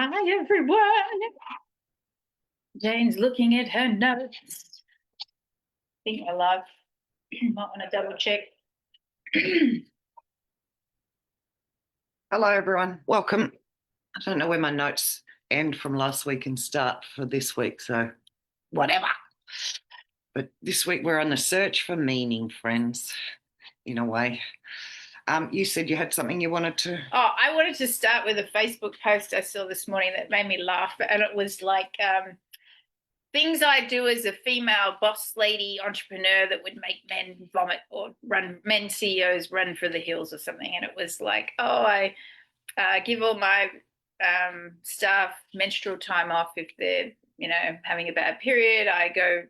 Hi, everyone. Jane's looking at her notes. I think I love. Might want to double check. Hello, everyone. Welcome. I don't know where my notes end from last week and start for this week, so whatever. But this week we're on the search for meaning, friends, in a way. You said you had something you wanted to... Oh, I wanted to start with a Facebook post I saw this morning that made me laugh, and it was like things I do as a female boss lady entrepreneur that would make men vomit or men CEOs run for the hills or something. And it was like, oh, I give all my staff menstrual time off if they're, having a bad period. I go,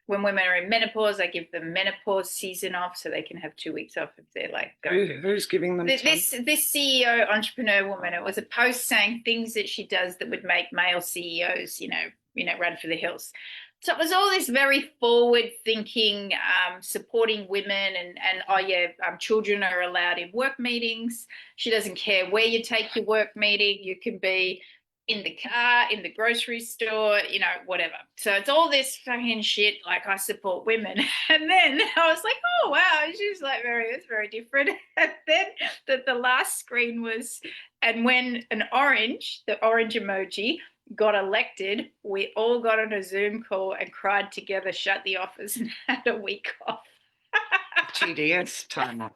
when women are in menopause, I give them menopause season off so they can have 2 weeks off if they're like Who's giving them this CEO entrepreneur woman. It was a post saying things that she does that would make male CEOs, run for the hills. So it was all this very forward thinking, supporting women and children are allowed in work meetings. She doesn't care where you take your work meeting. You can be in the car, in the grocery store, whatever. So it's all this fucking shit, like I support women. And then I was like, oh, wow, she's like it's very different. And then the last screen was, and when the orange emoji got elected, we all got on a Zoom call and cried together, shut the office and had a week off. TDS time off.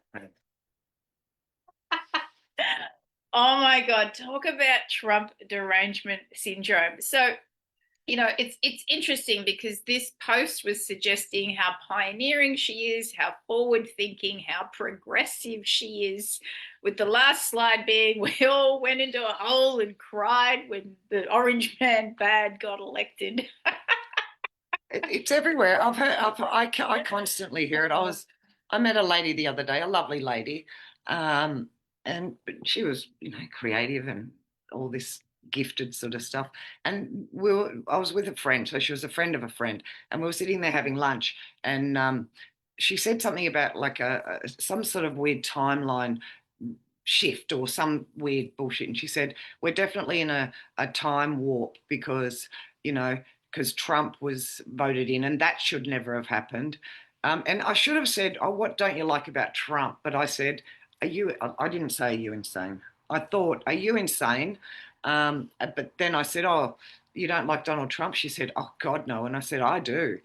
Oh my God, talk about Trump derangement syndrome. So, it's interesting because this post was suggesting how pioneering she is, how forward thinking, how progressive she is. With the last slide being, we all went into a hole and cried when the orange man bad got elected. It's everywhere. I constantly hear it. I met a lady the other day, a lovely lady, and she was, creative and all this gifted sort of stuff. And I was with a friend, so she was a friend of a friend, and we were sitting there having lunch, and she said something about like some sort of weird timeline shift or some weird bullshit. And she said, we're definitely in a time warp because, because Trump was voted in and that should never have happened. And I should have said, oh, what don't you like about Trump? But I said, I didn't say, are you insane? I thought, are you insane? But then I said, oh, you don't like Donald Trump? She said, oh, God, no. And I said, I do.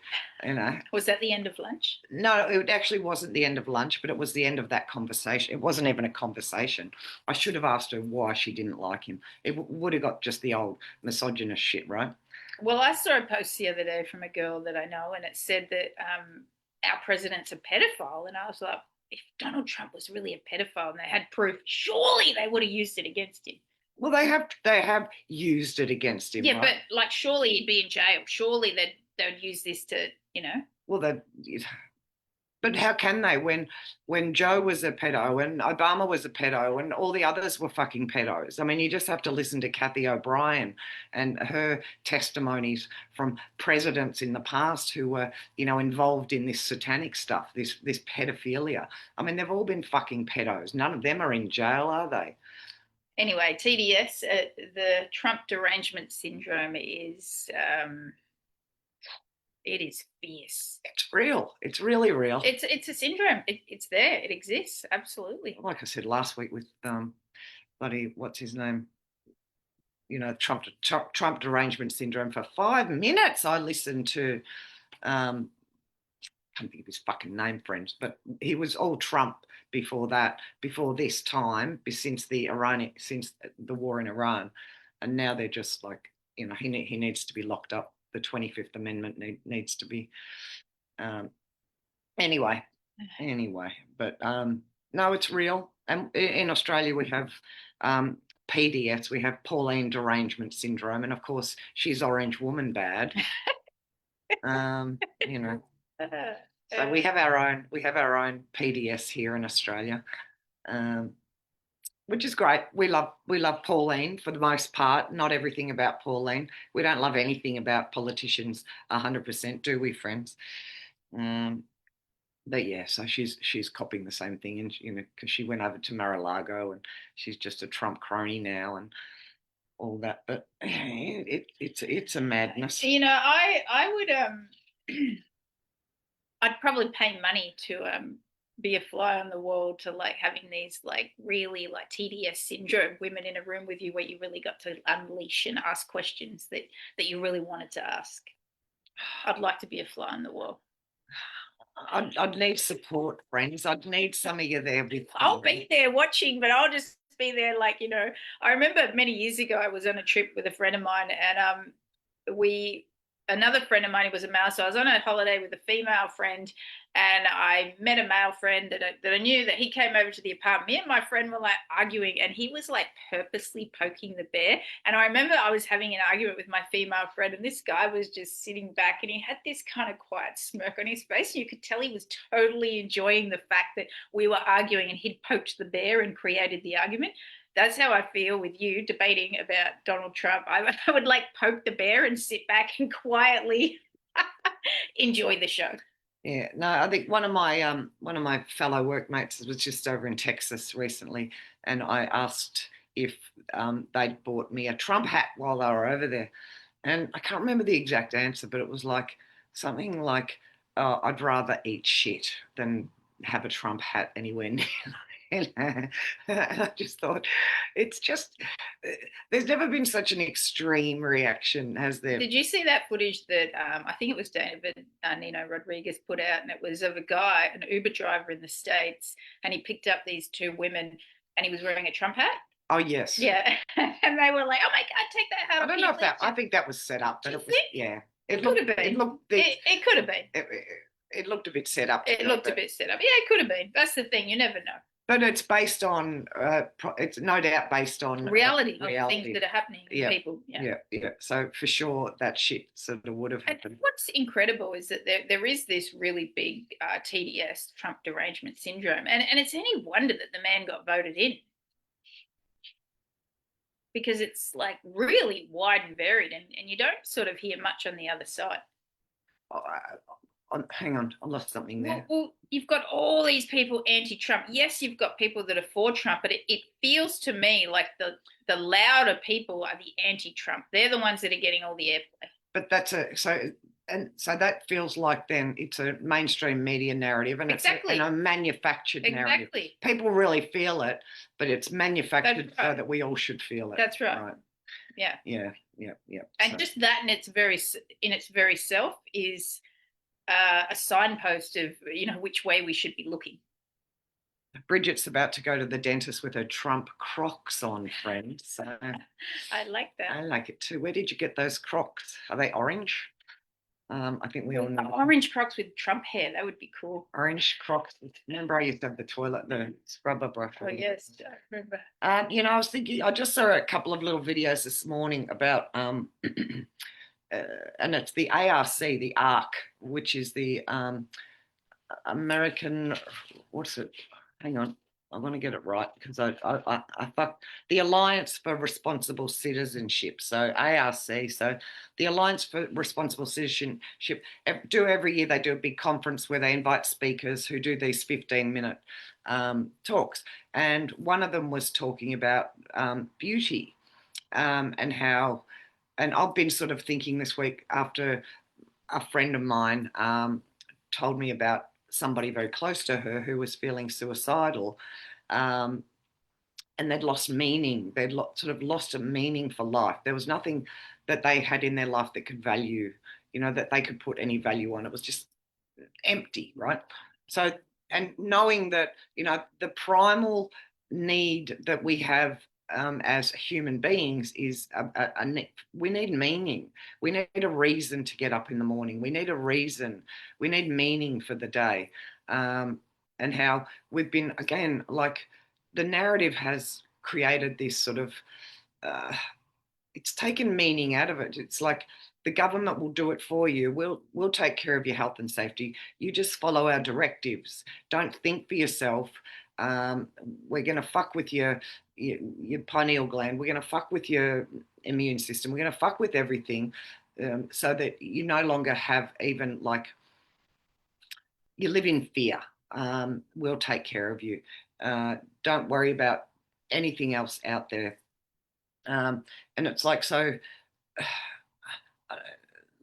Was that the end of lunch? No, it actually wasn't the end of lunch, but it was the end of that conversation. It wasn't even a conversation. I should have asked her why she didn't like him. It would have got just the old misogynist shit, right? Well, I saw a post the other day from a girl that I know, and it said that our president's a pedophile. And I was like, if Donald Trump was really a pedophile and they had proof, surely they would have used it against him. Well, they have used it against him. Yeah, right? But like, surely he'd be in jail. Surely they'd use this to, Well, but how can they when Joe was a pedo and Obama was a pedo and all the others were fucking pedos? I mean, you just have to listen to Kathy O'Brien and her testimonies from presidents in the past who were, involved in this satanic stuff, this pedophilia. I mean, they've all been fucking pedos. None of them are in jail, are they? Anyway, TDS, the Trump derangement syndrome is it is fierce. It's real. It's really real. It's a syndrome. It's there. It exists. Absolutely. Like I said last week with bloody what's his name? Trump derangement syndrome for 5 minutes. I listened to I can't think of his fucking name, friends, but he was all Trump before this time, since the war in Iran, and now they're just like, he needs to be locked up. The 25th Amendment needs to be. Anyway, but no, it's real. And in Australia, we have PDS, we have Pauline derangement syndrome, and of course, she's orange woman bad. So we have our own PDS here in Australia, which is great. We love Pauline for the most part. Not everything about Pauline. We don't love anything about politicians 100%, do we, friends? But yeah, so she's copying the same thing, and because she went over to Mar-a-Lago and she's just a Trump crony now and all that, but it's a madness. You know, I would I'd probably pay money to be a fly on the wall to like having these like really like TDS syndrome women in a room with you where you really got to unleash and ask questions that you really wanted to ask. I'd like to be a fly on the wall. I'd need support, friends. I'd need some of you there with I'll me. be there watching, but I'll just be there like, you know, I remember many years ago I was on a trip with a friend of mine and we another friend of mine, he was a male, so I was on a holiday with a female friend and I met a male friend that I knew that he came over to the apartment. Me and my friend were like arguing and he was like purposely poking the bear. And I remember I was having an argument with my female friend and this guy was just sitting back and he had this kind of quiet smirk on his face. And you could tell he was totally enjoying the fact that we were arguing and he'd poked the bear and created the argument. That's how I feel with you debating about Donald Trump. I would like poke the bear and sit back and quietly enjoy the show. Yeah, no, I think one of my fellow workmates was just over in Texas recently, and I asked if they'd bought me a Trump hat while they were over there, and I can't remember the exact answer, but it was like something like, "I'd rather eat shit than have a Trump hat anywhere near." And I just thought, it's just, there's never been such an extreme reaction, has there? Did you see that footage that I think it was David Nino Rodriguez put out, and it was of a guy, an Uber driver in the States, and he picked up these two women, and he was wearing a Trump hat. Oh yes. Yeah, and they were like, "Oh my God, take that hat I off!" don't know if that. I think that was set up, but Do you it was. think? Yeah, It could have been. It looked. It could have been. It looked a bit set up. It looked a bit set up. Yeah, it could have been. That's the thing. You never know. But it's based on. It's no doubt based on Reality of reality. things that are happening to people. Yeah. So for sure, that shit sort of would have happened. And what's incredible is that there is this really big TDS, Trump derangement syndrome, and it's any wonder that the man got voted in because it's like really wide and varied, and you don't sort of hear much on the other side. Hang on, I lost something there. Well, you've got all these people anti-Trump. Yes, you've got people that are for Trump, but it feels to me like the louder people are the anti-Trump. They're the ones that are getting all the airplay. But that's so that feels like then it's a mainstream media narrative and exactly. It's a manufactured narrative. Exactly. People really feel it, but it's manufactured so that we all should feel it. That's right. Yeah. And so. Just that in its very self is a signpost of which way we should be looking. Bridget's about to go to the dentist with her Trump Crocs on, friend. So I like that. I like it too. Where did you get those Crocs? Are they orange? I think we all know. Orange Crocs with Trump hair. That would be cool. Orange Crocs. Remember, I used to have the scrubber brush. Oh yes, I remember. I was thinking. I just saw a couple of little videos this morning about and it's the ARC, the ARC, which is the American. What's it? Hang on, I want to get it right because I fucked the Alliance for Responsible Citizenship. So ARC, so the Alliance for Responsible Citizenship do every year. They do a big conference where they invite speakers who do these 15-minute talks, and one of them was talking about beauty and how. And I've been sort of thinking this week after a friend of mine told me about somebody very close to her who was feeling suicidal, and they'd lost meaning. They'd sort of lost a meaning for life. There was nothing that they had in their life that could value, that they could put any value on. It was just empty, right? So, and knowing that, the primal need that we have as human beings is we need meaning. We need a reason to get up in the morning. We need a reason. We need meaning for the day. And how we've been, again, like the narrative has created this sort of, it's taken meaning out of it. It's like the government will do it for you. We'll take care of your health and safety. You just follow our directives. Don't think for yourself. We're going to fuck with your pineal gland. We're going to fuck with your immune system. We're going to fuck with everything so that you no longer have even like, you live in fear. We'll take care of you. Don't worry about anything else out there. And it's like, so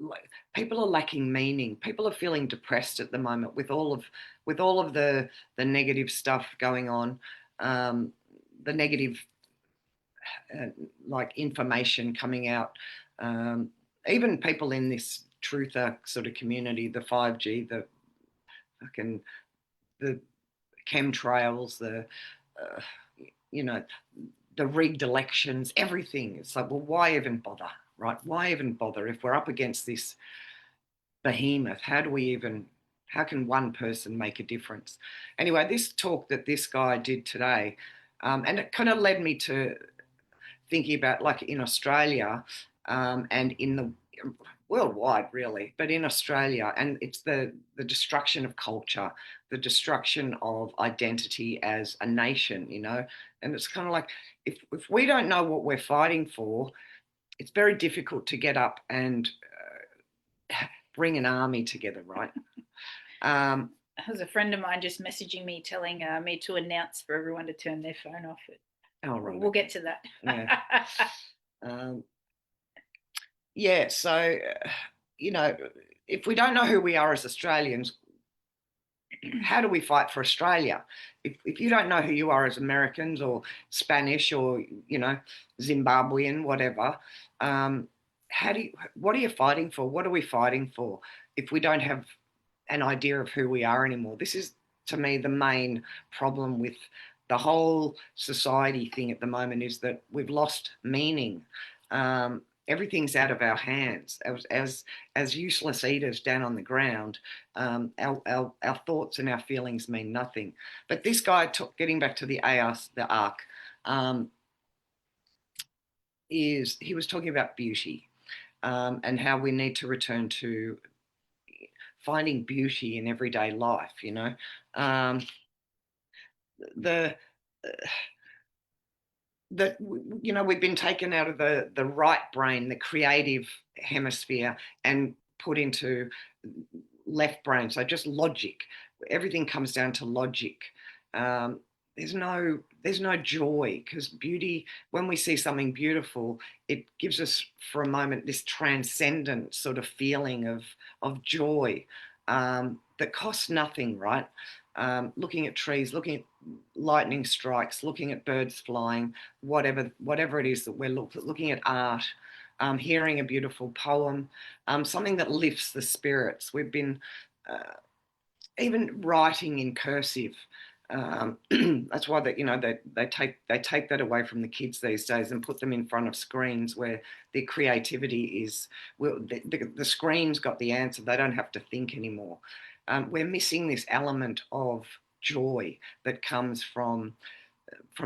like, people are lacking meaning. People are feeling depressed at the moment with all of the negative stuff going on, the negative uh, like information coming out. Um, Even people in this truther sort of community, the 5G, the fucking the chemtrails, the uh, you know, the rigged elections, everything. It's like, well, why even bother, right? Why even bother if we're up against this behemoth? How can one person make a difference? Anyway, this talk that this guy did today, and it kind of led me to thinking about, like, in Australia, and in the worldwide really, but in Australia, and it's the destruction of culture, the destruction of identity as a nation, and it's kind of like, if we don't know what we're fighting for, it's very difficult to get up and bring an army together, right? um, There's a friend of mine just messaging me telling me to announce for everyone to turn their phone off. oh right, We'll okay. get to that. Yeah. um, yeah, so if we don't know who we are as Australians, how do we fight for Australia? If you don't know who you are as Americans or Spanish or Zimbabwean, whatever, what are you fighting for? What are we fighting for if we don't have an idea of who we are anymore? This is, to me, the main problem with the whole society thing at the moment, is that we've lost meaning. Everything's out of our hands. As useless eaters down on the ground, our thoughts and our feelings mean nothing. But this guy, getting back to the arc, um, is he was talking about beauty, and how we need to return to finding beauty in everyday life. Um, the that we've been taken out of the right brain, the creative hemisphere, and put into left brain. So just logic. Everything comes down to logic. um, there's no joy, because beauty, when we see something beautiful, it gives us for a moment this transcendent sort of feeling of joy, that costs nothing, right? Looking at trees, looking at lightning strikes, looking at birds flying, whatever it is that we're looking at art, hearing a beautiful poem, something that lifts the spirits. We've been even writing in cursive. That's why they take that away from the kids these days and put them in front of screens where their creativity is. Well, the screen's got the answer. They don't have to think anymore. We're missing this element of joy that comes from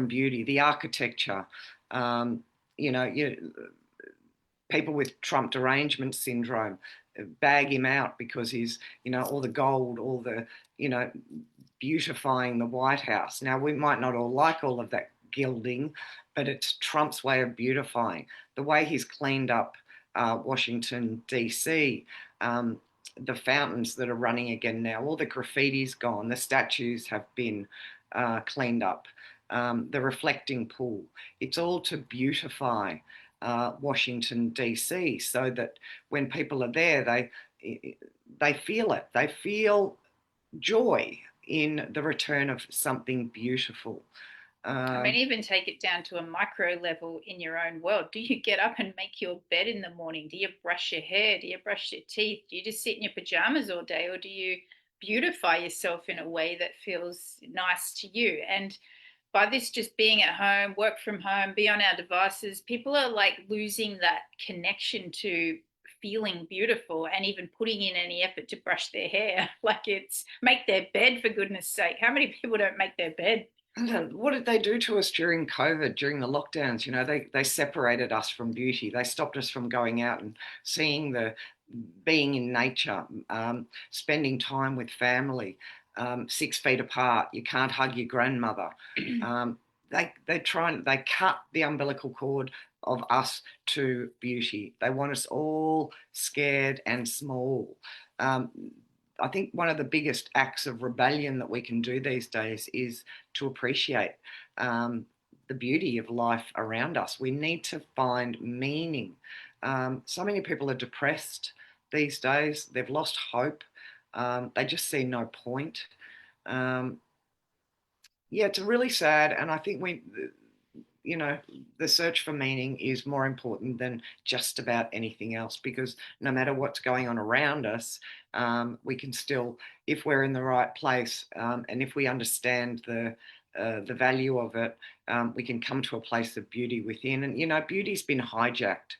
beauty, the architecture. Um, you know, you, People with Trump derangement syndrome bag him out because he's, all the gold, all the, beautifying the White House. Now, we might not all like all of that gilding, but it's Trump's way of beautifying. The way he's cleaned up Washington, D.C., the fountains that are running again now, all the graffiti's gone, the statues have been cleaned up, the reflecting pool. It's all to beautify Washington, D.C., so that when people are there, they feel it. They feel joy in the return of something beautiful. I mean, even take it down to a micro level in your own world. Do you get up and make your bed in the morning? Do you brush your hair? Do you brush your teeth? Do you just sit in your pajamas all day? Or do you beautify yourself in a way that feels nice to you? And by this just being at home, work from home, be on our devices, people are like losing that connection to feeling beautiful and even putting in any effort to brush their hair. Like, it's make their bed, for goodness sake. How many people don't make their bed? What did they do to us during COVID, during the lockdowns? They separated us from beauty. They stopped us from going out and being in nature, spending time with family, 6 feet apart. You can't hug your grandmother. They cut the umbilical cord of us to beauty. They want us all scared and small. Um, I think one of the biggest acts of rebellion that we can do these days is to appreciate um, the beauty of life around us. We need to find meaning. So many people are depressed these days. They've lost hope. They just see no point. Um, yeah, it's really sad. And I think you know, the search for meaning is more important than just about anything else, because no matter what's going on around us, we can still, if we're in the right place, and if we understand the value of it, we can come to a place of beauty within. And, you know, beauty's been hijacked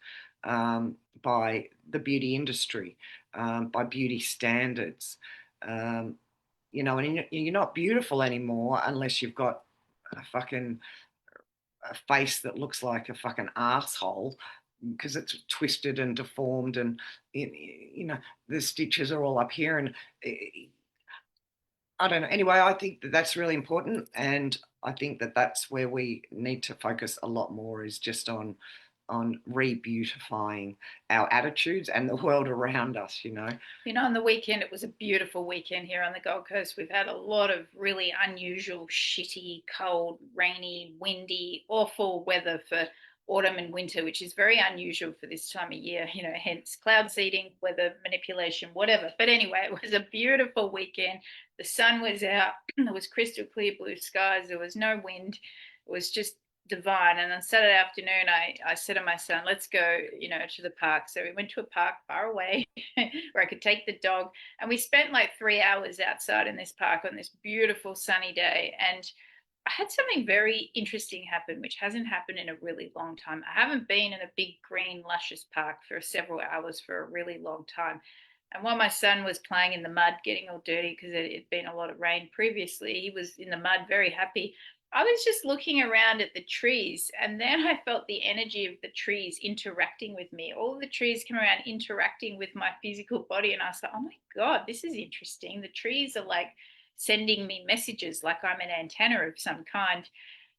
by the beauty industry, by beauty standards. Um, you know, and you're not beautiful anymore unless you've got a face that looks like a fucking asshole because it's twisted and deformed, and you know, the stitches are all up here, and I don't know. Anyway, I think that that's really important, and I think that that's where we need to focus a lot more, is just on re-beautifying our attitudes and the world around us, you know. On the weekend, it was a beautiful weekend here on the Gold Coast. We've had a lot of really unusual, shitty, cold, rainy, windy, awful weather for autumn and winter, which is very unusual for this time of year, hence cloud seeding, weather manipulation, whatever. But anyway, it was a beautiful weekend. The sun was out, there was crystal clear blue skies, there was no wind. It was just divine. And on Saturday afternoon, I said to my son, let's go, to the park. So we went to a park far away where I could take the dog. And we spent like 3 hours outside in this park on this beautiful sunny day. And I had something very interesting happen, which hasn't happened in a really long time. I haven't been in a big green, luscious park for several hours for a really long time. And while my son was playing in the mud, getting all dirty because it had been a lot of rain previously, he was in the mud, very happy. I was just looking around at the trees, and then I felt the energy of the trees interacting with me. All the trees come around interacting with my physical body, and I was like, oh my God, this is interesting. The trees are like sending me messages like I'm an antenna of some kind.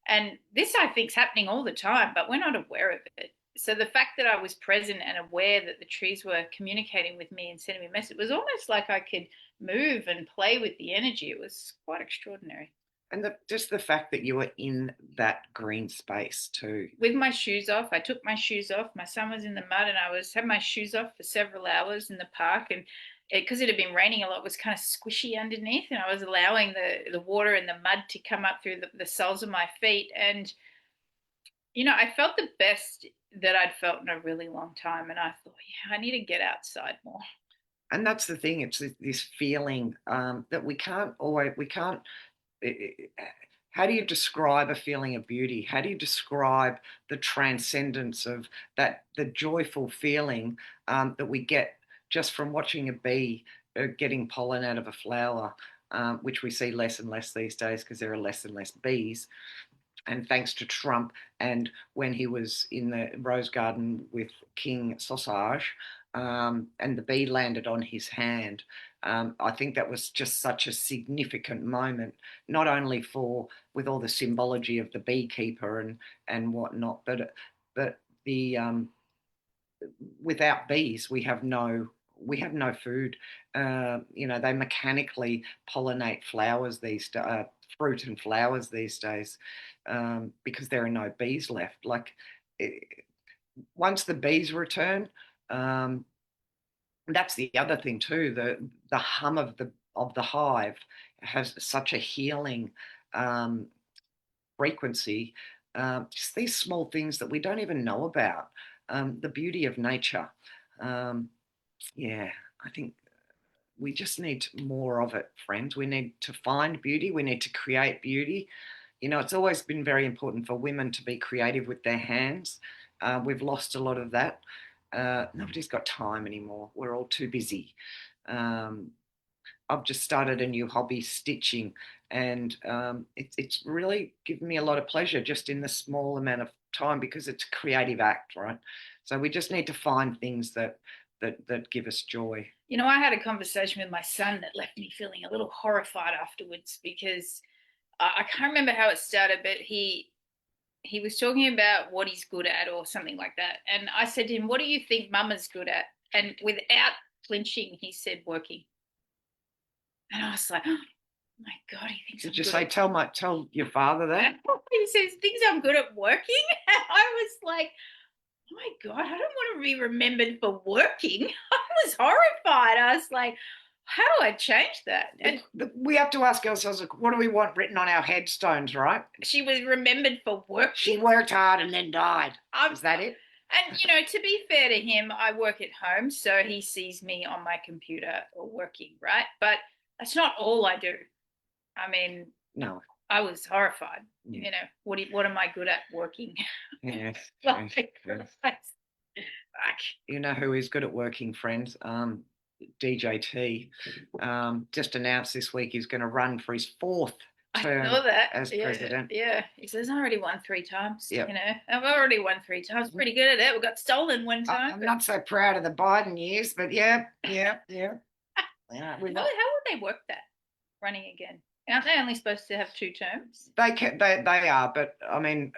And this, I think, is happening all the time, but we're not aware of it. So the fact that I was present and aware that the trees were communicating with me and sending me a message, it was almost like I could move and play with the energy. It was quite extraordinary. And just the fact that you were in that green space too. With my shoes off, I took my shoes off. My son was in the mud, and had my shoes off for several hours in the park. And because it had been raining a lot, it was kind of squishy underneath, and I was allowing the water and the mud to come up through the soles of my feet. And I felt the best that I'd felt in a really long time. And I thought, yeah, I need to get outside more. And that's the thing. It's this feeling that we can't always. We can't. How do you describe a feeling of beauty? How do you describe the transcendence of that, the joyful feeling that we get just from watching a bee getting pollen out of a flower, which we see less and less these days because there are less and less bees. And thanks to Trump, and when he was in the Rose Garden with King Sausage, and the bee landed on his hand, I think that was just such a significant moment, not only with all the symbology of the beekeeper and whatnot, but the without bees we have no food. They mechanically pollinate flowers fruit and flowers these days, because there are no bees left. Like, once the bees return, that's the other thing too. The hum of the hive has such a healing frequency. Just these small things that we don't even know about. The beauty of nature. Yeah, I think we just need more of it, friends. We need to find beauty. We need to create beauty. It's always been very important for women to be creative with their hands. We've lost a lot of that. Nobody's got time anymore. We're all too busy. I've just started a new hobby, stitching, and it's really given me a lot of pleasure just in the small amount of time, because it's a creative act, right? So we just need to find things that give us joy. I had a conversation with my son that left me feeling a little horrified afterwards, because I can't remember how it started, but he was talking about what he's good at or something like that. And I said to him, what do you think mama's good at? And without flinching, he said working. And I was like, oh my God, he thinks Did I'm you good say, at tell your father that? He says things I'm good at working. And I was like, oh my God, I don't want to be remembered for working. I was horrified. I was like, how do I change that? And we have to ask ourselves, what do we want written on our headstones, right? she was remembered for working. She worked hard and then died. Is that it? And, you know, to be fair to him, I work at home, so he sees me on my computer or working, right? But that's not all I do. I mean, no, I was horrified. Yeah. You know, what am I good at working? Yes. Like, you know who is good at working, friends? DJT just announced this week he's going to run for his fourth term as president. Yeah, he says I already won 3 times. Yep. You know, I've already won 3 times. Pretty good at it. We got stolen 1 time. I'm not so proud of the Biden years, but yeah. How would they work that running again? Aren't they only supposed to have 2 terms? They are, but I mean,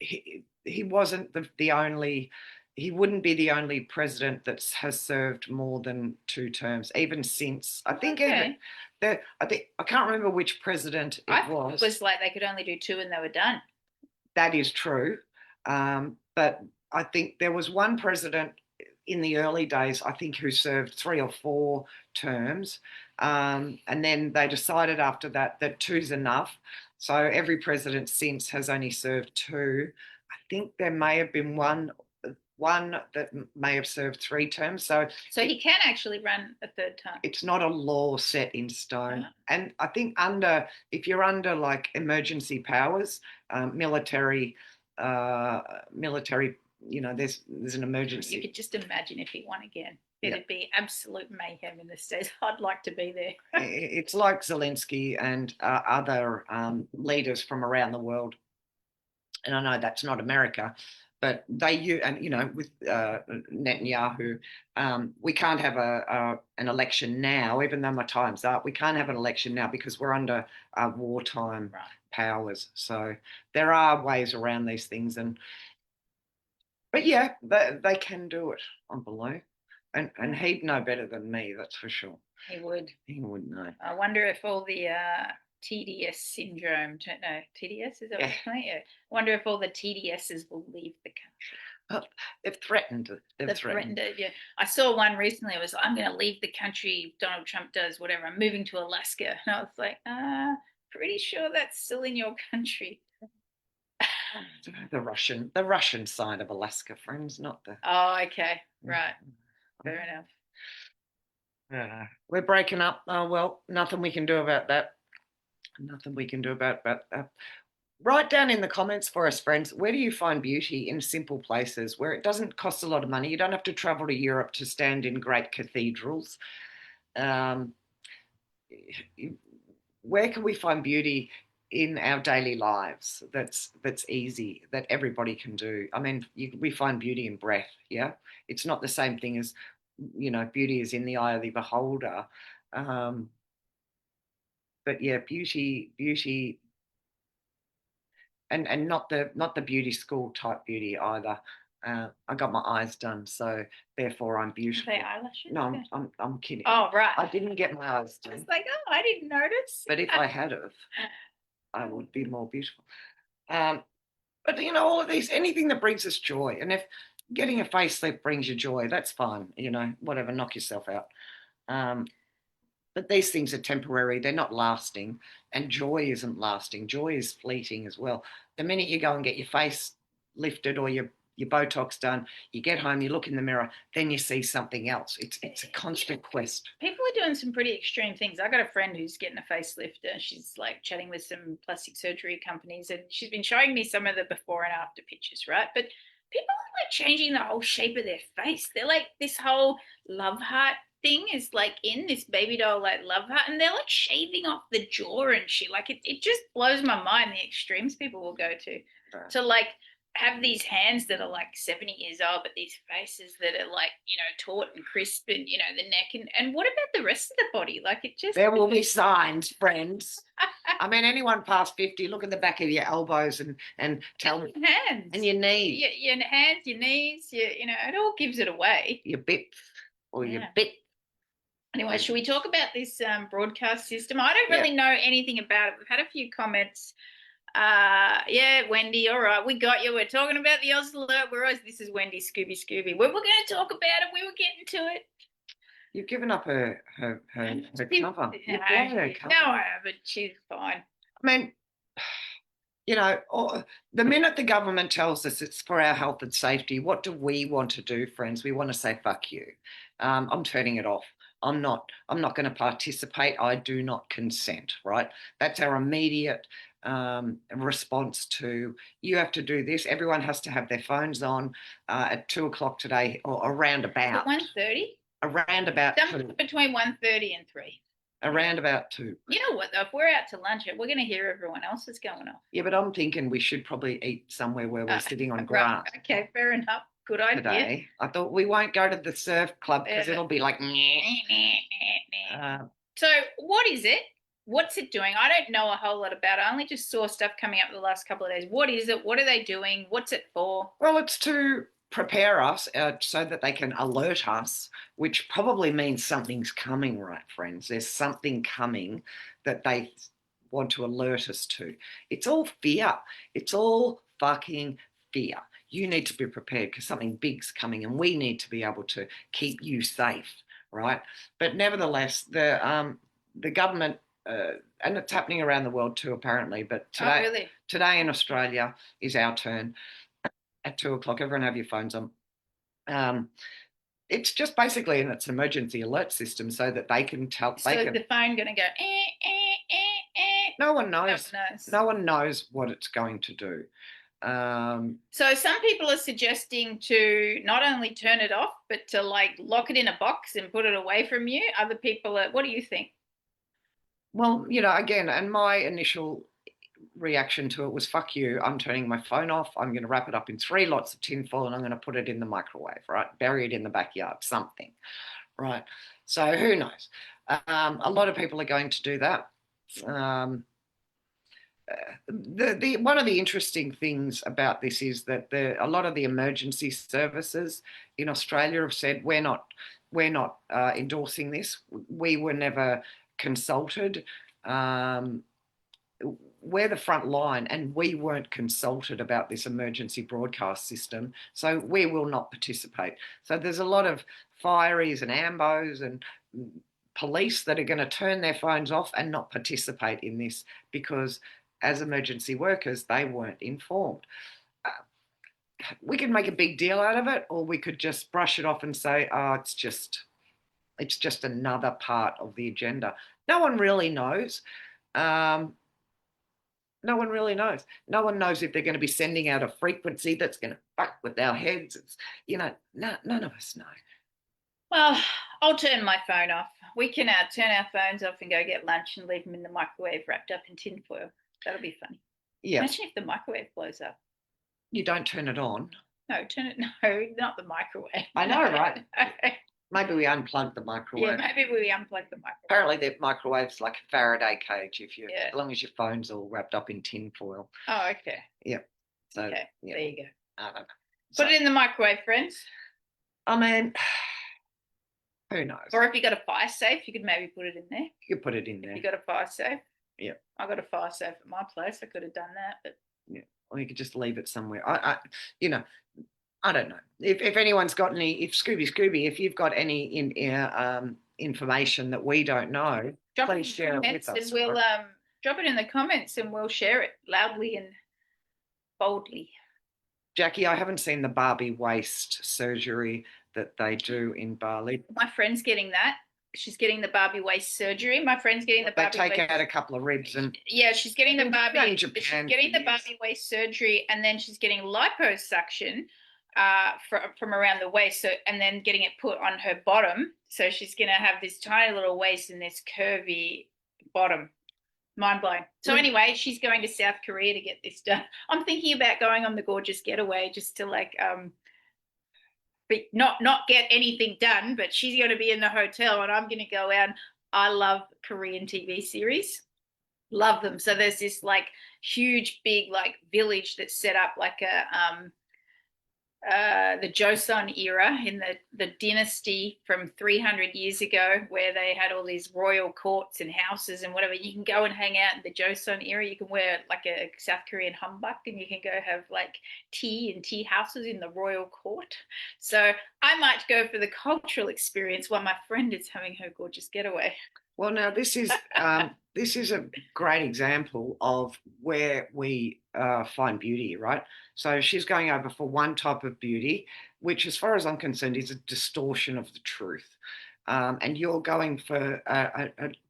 he wasn't the only. He wouldn't be the only president that has served more than 2 terms, even since I think I can't remember which president it was. It was like they could only do 2 and they were done. That is true, but I think there was one president in the early days, I think, who served 3 or 4 terms, and then they decided after that 2's enough. So every president since has only served 2. I think there may have been one that may have served 3 terms. So he can actually run a 3rd term. It's not a law set in stone. And I think if you're under like emergency powers, military, you know, there's an emergency. You could just imagine if he won again. It'd be absolute mayhem in the States. I'd like to be there. It's like Zelensky and other leaders from around the world. And I know that's not America, but and you know, with Netanyahu, we can't have an election now, even though my time's up. We can't have an election now because we're under wartime powers. So there are ways around these things, but yeah, they can do it, I believe. And he'd know better than me, that's for sure. He would. He would know. I wonder if all the TDS syndrome, no, TDS, is that what it's called? Yeah. I wonder if all the TDSs will leave the country. Well, they've threatened. They've threatened it, yeah. I saw one recently. It was, I'm going to leave the country if Donald Trump does whatever. I'm moving to Alaska. And I was like, pretty sure that's still in your country. The Russian side of Alaska, friends, not the. Oh, okay, right. Fair enough. We're breaking up. Oh, well, nothing we can do about that. Nothing we can do about that. Write down in the comments for us, friends, where do you find beauty in simple places where it doesn't cost a lot of money? You don't have to travel to Europe to stand in great cathedrals. Where can we find beauty in our daily lives that's easy, that everybody can do? I mean, we find beauty in breath, yeah? It's not the same thing as, you know, beauty is in the eye of the beholder. But yeah, beauty, and not the beauty school type beauty either. I got my eyes done, so therefore I'm beautiful. Are they eyelashes? No, I'm kidding. Oh, right. I didn't get my eyes done. It's like, oh, I didn't notice. But if I had have, I would be more beautiful. But you know, all of these, anything that brings us joy, and if getting a facelift brings you joy, that's fine. You know, whatever, knock yourself out. But these things are temporary, they're not lasting, and joy isn't lasting. Joy is fleeting as well. The minute you go and get your face lifted or your Botox done, you get home, you look in the mirror, then you see something else. It's a constant quest. People are doing some pretty extreme things. I got a friend who's getting a facelift, and she's like chatting with some plastic surgery companies, and she's been showing me some of the before and after pictures, right? But people are like changing the whole shape of their face. They're like, this whole love heart thing is like in this baby doll like love heart, and they're like shaving off the jaw and shit. Like it just blows my mind the extremes people will go to like have these hands that are like 70 years old, but these faces that are like, you know, taut and crisp, and you know, the neck and what about the rest of the body? Like it just, there will be signs, friends. I mean, anyone past 50, look at the back of your elbows and tell me, hands and your knees, your hands, your knees, you know, it all gives it away. Your bit or your bit. Anyway, should we talk about this broadcast system? I don't really know anything about it. We've had a few comments. Yeah, Wendy. All right, we got you. We're talking about the Oz alert. This is Wendy Scooby. We were going to talk about it. We were getting to it. You've given up her cover. You've blown her cover. No, I haven't. She's fine. I mean, you know, the minute the government tells us it's for our health and safety, what do we want to do, friends? We want to say, fuck you. I'm turning it off. I'm not going to participate. I do not consent, right? That's our immediate response to, you have to do this. Everyone has to have their phones on at 2:00 today, or around about. 1:30? Around about. Between 1:30 and 3. Around about 2. You know what, though? If we're out to lunch, we're going to hear everyone else is going off. Yeah, but I'm thinking we should probably eat somewhere where we're sitting on grass. Okay, fair enough. Good idea. Today. I thought we won't go to the surf club because it'll be like, So what is it? What's it doing? I don't know a whole lot about it. I only just saw stuff coming up the last couple of days. What is it? What are they doing? What's it for? Well, it's to prepare us so that they can alert us, which probably means something's coming, right, friends? There's something coming that they want to alert us to. It's all fear. It's all fucking fear. You need to be prepared because something big's coming, and we need to be able to keep you safe, right? But nevertheless, the government, and it's happening around the world too, apparently. But today in Australia is our turn. At 2:00, everyone have your phones on. It's just basically, and it's an emergency alert system so that they can tell. So the phone going to go? No one knows. No one knows what it's going to do. So some people are suggesting to not only turn it off, but to like lock it in a box and put it away from you. Other people are. What do you think? Well, you know, again, and my initial reaction to it was, fuck you, I'm turning my phone off. I'm going to wrap it up in 3 lots of tinfoil and I'm going to put it in the microwave, right? Bury it in the backyard, something, right? So who knows? A lot of people are going to do that. One of the interesting things about this is that a lot of the emergency services in Australia have said, we're not endorsing this. We were never consulted. We're the front line and we weren't consulted about this emergency broadcast system, so we will not participate. So there's a lot of fireys and ambos and police that are going to turn their phones off and not participate in this because as emergency workers, they weren't informed. We could make a big deal out of it, or we could just brush it off and say, oh, it's just another part of the agenda. No one really knows. No one really knows. No one knows if they're going to be sending out a frequency that's going to fuck with our heads. It's, you know, none of us know. Well, I'll turn my phone off. We can turn our phones off and go get lunch and leave them in the microwave wrapped up in tinfoil. That'll be funny. Yeah. Imagine if the microwave blows up. You don't turn it on. No, not the microwave. I know, right? Maybe we unplug the microwave. Yeah, maybe we unplug the microwave. Apparently the microwave's like a Faraday cage as long as your phone's all wrapped up in tin foil. Oh, okay. Yeah. So okay, there you go. I don't know. Put it in the microwave, friends. I mean, who knows? Or if you got a fire safe, you could maybe put it in there. You could put it in there. If you got a fire safe. Yeah. I got a fire safe at my place. I could have done that, but yeah. Or you could just leave it somewhere. I don't know. If anyone's got any, if you've got any information that we don't know, please share it with us. And we'll drop it in the comments and we'll share it loudly and boldly. Jackie, I haven't seen the Barbie waist surgery that they do in Bali. My friend's getting that. She's getting the Barbie waist surgery. My friend's getting the Barbie waist. They take out a couple of ribs and she's getting the Barbie. She's getting the Barbie waist surgery, and then she's getting liposuction from around the waist, so, and then getting it put on her bottom. So she's going to have this tiny little waist and this curvy bottom. Mind blowing. So anyway, she's going to South Korea to get this done. I'm thinking about going on the gorgeous getaway just to not get anything done, but she's going to be in the hotel and I'm going to go out. I love Korean TV series. Love them. So there's this like huge big like village that's set up like the Joseon era in the dynasty from 300 years ago, where they had all these royal courts and houses and whatever. You can go and hang out in the Joseon era. You can wear like a South Korean hanbok and you can go have like tea and tea houses in the royal court. So I might go for the cultural experience while my friend is having her gorgeous getaway. Well, now this is a great example of where we find beauty, right? So she's going over for one type of beauty, which, as far as I'm concerned, is a distortion of the truth, and you're going for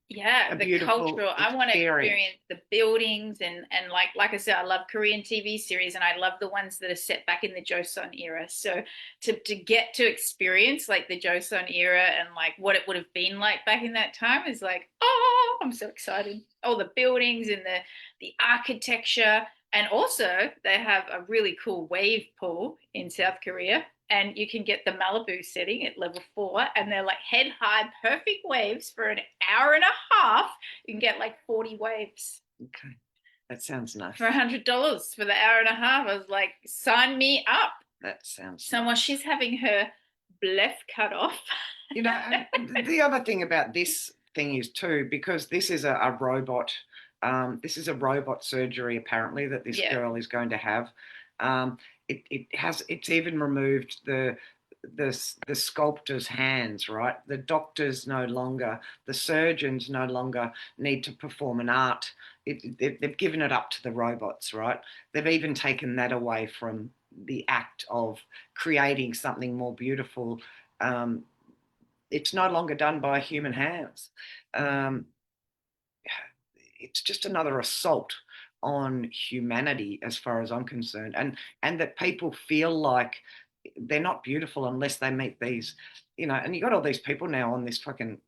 Yeah, a the beautiful cultural. I want to experience. experience the buildings and like I said, I love Korean TV series and I love the ones that are set back in the Joseon era. So to get to experience like the Joseon era and like what it would have been like back in that time is like, oh, I'm so excited. All the buildings and the architecture. And also they have a really cool wave pool in South Korea and you can get the Malibu setting at level 4, and they're like head high, perfect waves for an hour and a half. You can get like 40 waves Okay, that sounds nice. for $100 for the hour and a half. I was like, sign me up. That sounds So nice. while she's having her blef cut off. You know, the other thing about this thing is too, because this is a robot. This is a robot surgery apparently that this Yeah. girl is going to have. It's even removed the sculptor's hands, right? The doctors no longer, the surgeons no longer need to perform an art. They've given it up to the robots, right? They've even taken that away from the act of creating something more beautiful. Um, it's no longer done by human hands. Um, it's just another assault on humanity, as far as I'm concerned, and that people feel like they're not beautiful unless they meet these, you know. And you got all these people now on this fucking.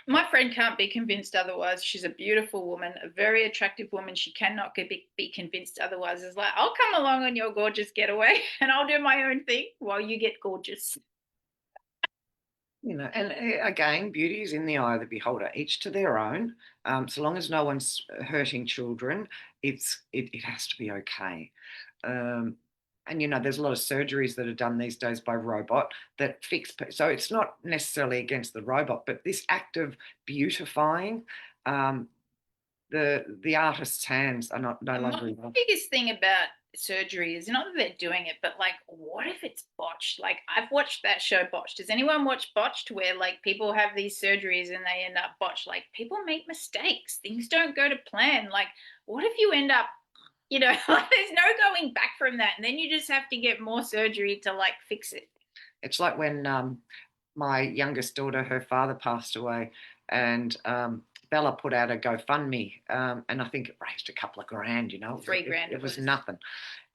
My friend can't be convinced otherwise. She's a beautiful woman, a very attractive woman. She cannot be convinced otherwise. It's like, I'll come along on your gorgeous getaway and I'll do my own thing while you get gorgeous. You know, and again, beauty is in the eye of the beholder. Each to their own. So long as no one's hurting children, it has to be okay. Um, and you know, there's a lot of surgeries that are done these days by robot that fix. So it's not necessarily against the robot, but this act of beautifying, um, the artist's hands are not no longer My involved. biggest thing about surgery is not that they're doing it, but like, what if it's botched? Like, I've watched that show Botched. Does anyone watch Botched, where like people have these surgeries and they end up botched? Like, people make mistakes, things don't go to plan. Like, what if you end up, like there's no going back from that, and then you just have to get more surgery to like fix it. It's like when my youngest daughter, her father passed away, and Bella put out a GoFundMe, and I think it raised a couple of grand. You know, 3 grand. It was nothing.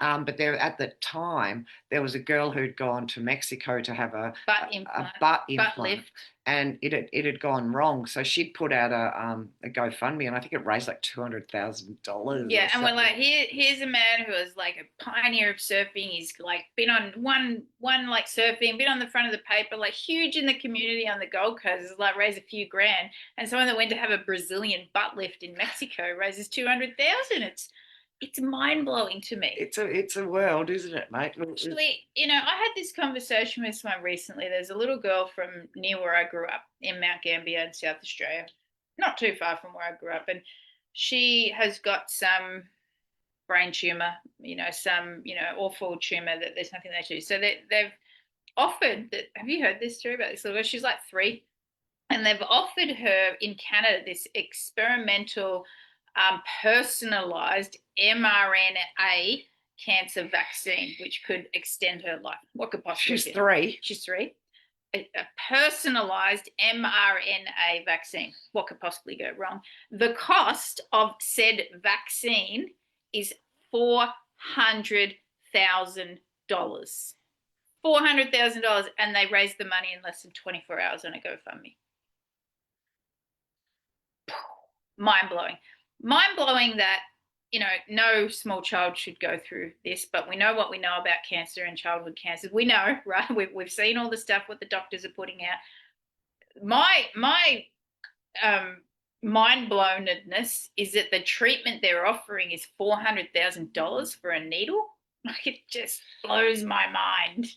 But there, at the time, there was a girl who'd gone to Mexico to have a butt implant, lift. and it had gone wrong. So she'd put out a GoFundMe, and I think it raised like $200,000. Yeah, and we're like, here's a man who is like a pioneer of surfing. He's like been on one like surfing, been on the front of the paper, like huge in the community on the Gold Coast. It's like raise a few grand, and someone that went to have a Brazilian butt lift in Mexico raises 200,000. It's mind blowing to me. It's a world, isn't it, mate? Actually, I had this conversation with someone recently. There's a little girl from near where I grew up in Mount Gambier in South Australia, not too far from where I grew up, and she has got some brain tumor, some, awful tumor that there's nothing they do. So they've offered that. Have you heard this story about this little girl? She's like 3, and they've offered her in Canada this experimental, personalized mRNA cancer vaccine, which could extend her life. What could possibly? She's 3. She's 3. A personalized mRNA vaccine. What could possibly go wrong? The cost of said vaccine is $400,000. $400,000, and they raised the money in less than 24 hours on a GoFundMe. Mind blowing. Mind blowing that no small child should go through this, but we know what we know about cancer and childhood cancers. We know, right? We've seen all the stuff what the doctors are putting out. My mind blownedness is that the treatment they're offering is $400,000 for a needle. Like, it just blows my mind.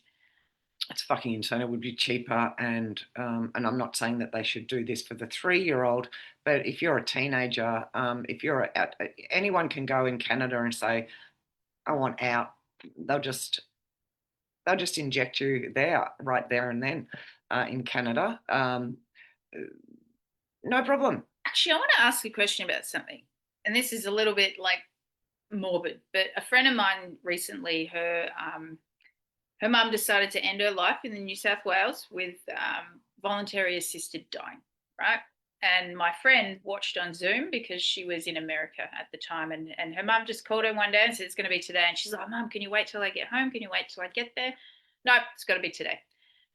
It's fucking insane. It would be cheaper, and I'm not saying that they should do this for the 3-year-old, but if you're a teenager, if you're anyone can go in Canada and say, I want out. They'll just they'll just inject you there, right there and then, in Canada. No problem. Actually, I want to ask a question about something. And this is a little bit like morbid, but a friend of mine recently, her mum decided to end her life in the New South Wales with voluntary assisted dying, right? And my friend watched on Zoom because she was in America at the time. And her mum just called her one day and said, it's going to be today. And she's like, Mum, can you wait till I get home? Can you wait till I get there? No, it's got to be today.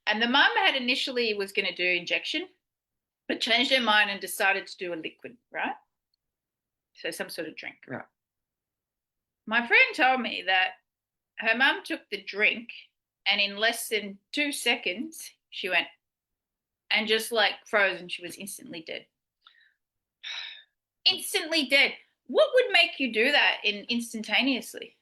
And the mum had initially was going to do injection, but changed her mind and decided to do a liquid, right? So some sort of drink. Right. My friend told me that her mum took the drink and in less than 2 seconds, she went and just like froze and she was instantly dead. Instantly dead. What would make you do that instantaneously?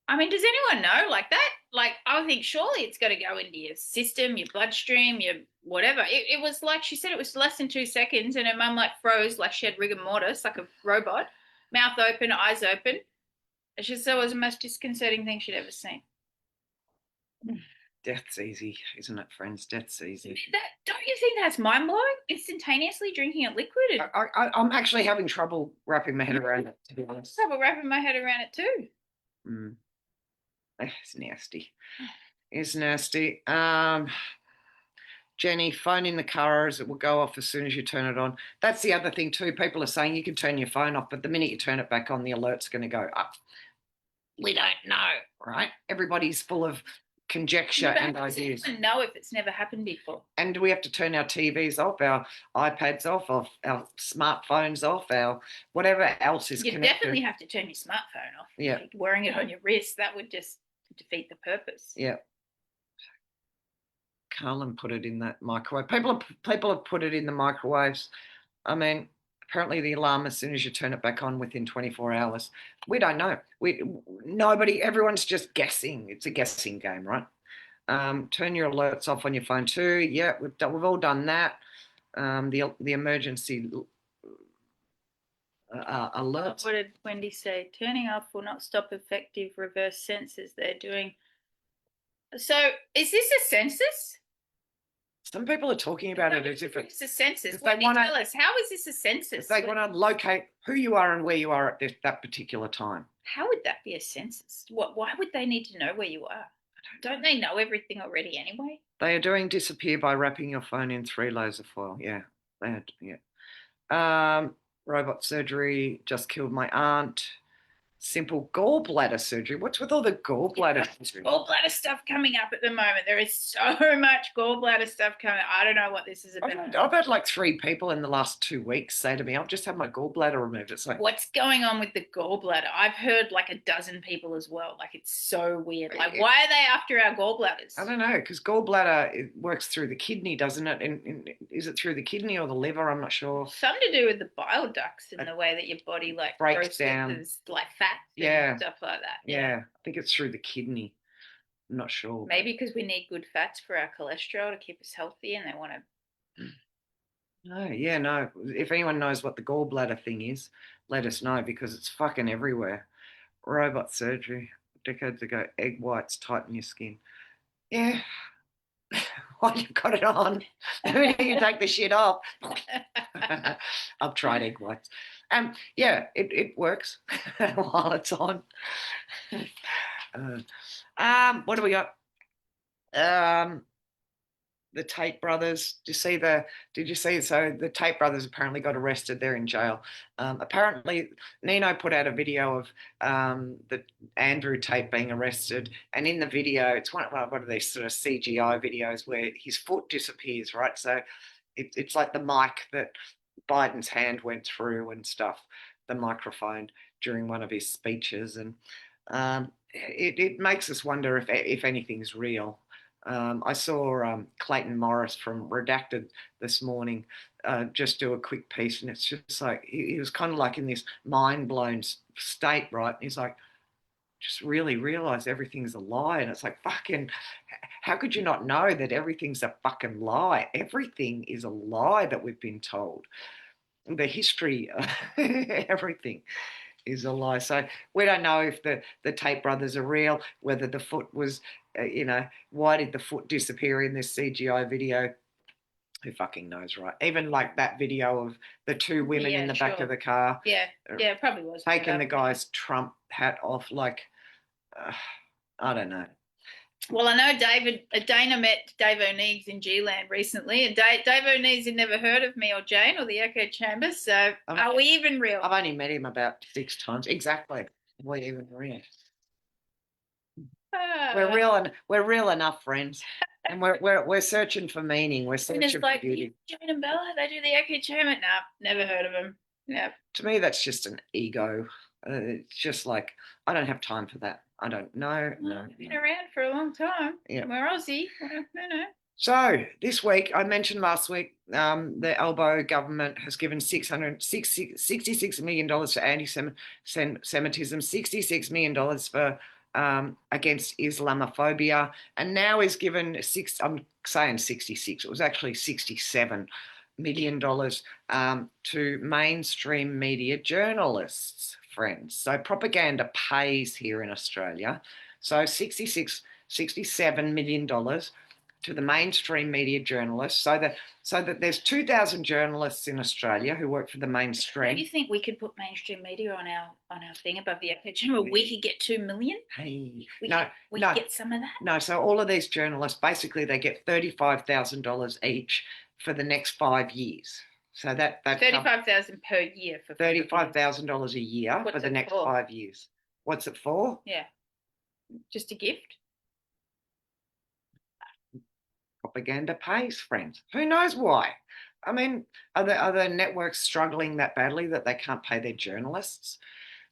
I mean, does anyone know like that? Like, I think surely it's got to go into your system, your bloodstream, your whatever. It was like she said it was less than 2 seconds, and her mum like froze, like she had rigor mortis, like a robot, mouth open, eyes open. And she said it was the most disconcerting thing she'd ever seen. Death's easy, isn't it, friends? Death's easy. Don't you think that's mind blowing? Instantaneously drinking a liquid. I'm actually having trouble wrapping my head around it, to be honest. Trouble wrapping my head around it too. It's nasty. It's nasty. Jenny, phone in the car as it will go off as soon as you turn it on. That's the other thing too. People are saying you can turn your phone off, but the minute you turn it back on, the alert's going to go up. We don't know, right? Everybody's full of conjecture and ideas. I don't know if it's never happened before. And we have to turn our TVs off, our iPads off, our smartphones off, our whatever else is connected. You definitely have to turn your smartphone off. Yeah. Like wearing it on your wrist, that would just defeat the purpose. Yeah. Carlin put it in that microwave. People have put it in the microwaves. I mean, apparently the alarm as soon as you turn it back on within 24 hours. We don't know. Everyone's just guessing. It's a guessing game, right? Turn your alerts off on your phone too. Yeah, we've all done that. The emergency alerts. What did Wendy say? Turning off will not stop effective reverse sensors they're doing. So is this a census? Some people are talking about it as if it's a census. Wendy, tell us, how is this a census? If they want to locate who you are and where you are at that particular time. How would that be a census? Why would they need to know where you are? Don't they know everything already anyway? They are doing disappear by wrapping your phone in 3 layers of foil. Yeah, they had. Yeah. Robot surgery just killed my aunt. Simple gallbladder surgery. What's with all the gallbladder surgery? Gallbladder stuff coming up at the moment. There is so much gallbladder stuff coming. I don't know what this is about. I've had like 3 people in the last 2 weeks say to me, I've just had my gallbladder removed. It's like, what's going on with the gallbladder? I've heard like a dozen people as well. Like, it's so weird. Like, why are they after our gallbladders? I don't know, because gallbladder, it works through the kidney, doesn't it? And is it through the kidney or the liver? I'm not sure. Something to do with the bile ducts and the way that your body like breaks down like fat. Yeah. Stuff like that. Yeah. I think it's through the kidney. I'm not sure. Maybe because we need good fats for our cholesterol to keep us healthy, and they want to. No. If anyone knows what the gallbladder thing is, let us know, because it's fucking everywhere. Robot surgery. Decades ago, egg whites tighten your skin. Yeah. While you've got it on, you take the shit off. I've tried egg whites. Yeah, it works while it's on. What do we got? The Tate brothers. Did you see? So the Tate brothers apparently got arrested. They're in jail. Apparently, Nino put out a video of the Andrew Tate being arrested, and in the video, it's one of these sort of CGI videos where his foot disappears, right? So it's like the mic that Biden's hand went through and stuff, the microphone during one of his speeches, and it makes us wonder if anything's real. I saw Clayton Morris from Redacted this morning just do a quick piece, and it's just like he was kind of like in this mind blown state, right? He's like, just really realize everything's a lie, and it's like, fucking, how could you not know that everything's a fucking lie? Everything is a lie that we've been told. The history, everything is a lie. So we don't know if the Tate brothers are real, whether the foot was, why did the foot disappear in this CGI video? Who fucking knows, right? Even like that video of the two women in the back of the car. Yeah, it probably was. Taking the guy's Trump hat off, like, I don't know. Well, I know Dana met Dave O'Neill's in G-Land recently, and Dave O'Neill's had never heard of me or Jane or the Echo Chamber, so are we even real? I've only met him about 6 times. Exactly. We even real. We're real enough, friends. And we're searching for meaning. We're searching for beauty. Janie and Bella, they do the Echo Chamber. Nah, never heard of them. Yeah. To me, that's just an ego. It's just like, I don't have time for that. I don't know. No. Been around for a long time. Yeah. We're Aussie. So this week, I mentioned last week, the Albo government has given $66 million for anti-Semitism, $66 million for against Islamophobia, and now is given I'm saying 66, it was actually $67 million to mainstream media journalists, friends. So propaganda pays here in Australia. So $67 million to the mainstream media journalists, so that there's 2,000 journalists in Australia who work for the mainstream. Do you think we could put mainstream media on our thing above the Echo Chamber? We could get 2 million. Hey, we could get some of that. No, so all of these journalists basically they get $35,000 each for the next 5 years. So that $35,000 per year for $35,000 a year for the next 5 years. What's it for? Yeah, just a gift. Propaganda pays, friends. Who knows why? I mean, are the networks struggling that badly that they can't pay their journalists?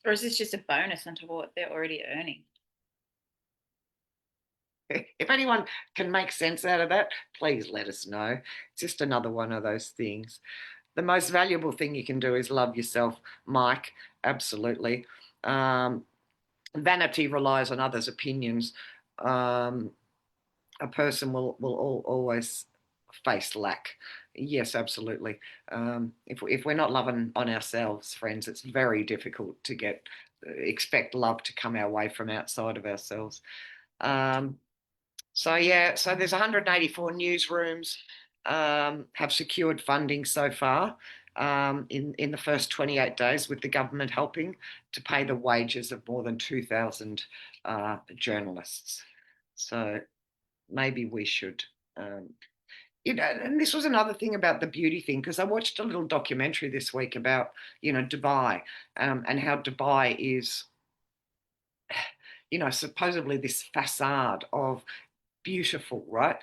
Or is this just a bonus on top of what they're already earning? If anyone can make sense out of that, please let us know. It's just another one of those things. The most valuable thing you can do is love yourself, Mike. Absolutely. Vanity relies on others' opinions. A person will always face lack. Yes, absolutely. If we're not loving on ourselves, friends, it's very difficult to expect love to come our way from outside of ourselves. So there's 184 newsrooms have secured funding so far in the first 28 days, with the government helping to pay the wages of more than 2,000 journalists. So maybe we should, and this was another thing about the beauty thing, because I watched a little documentary this week about, Dubai, and how Dubai is, supposedly this facade of beautiful, right?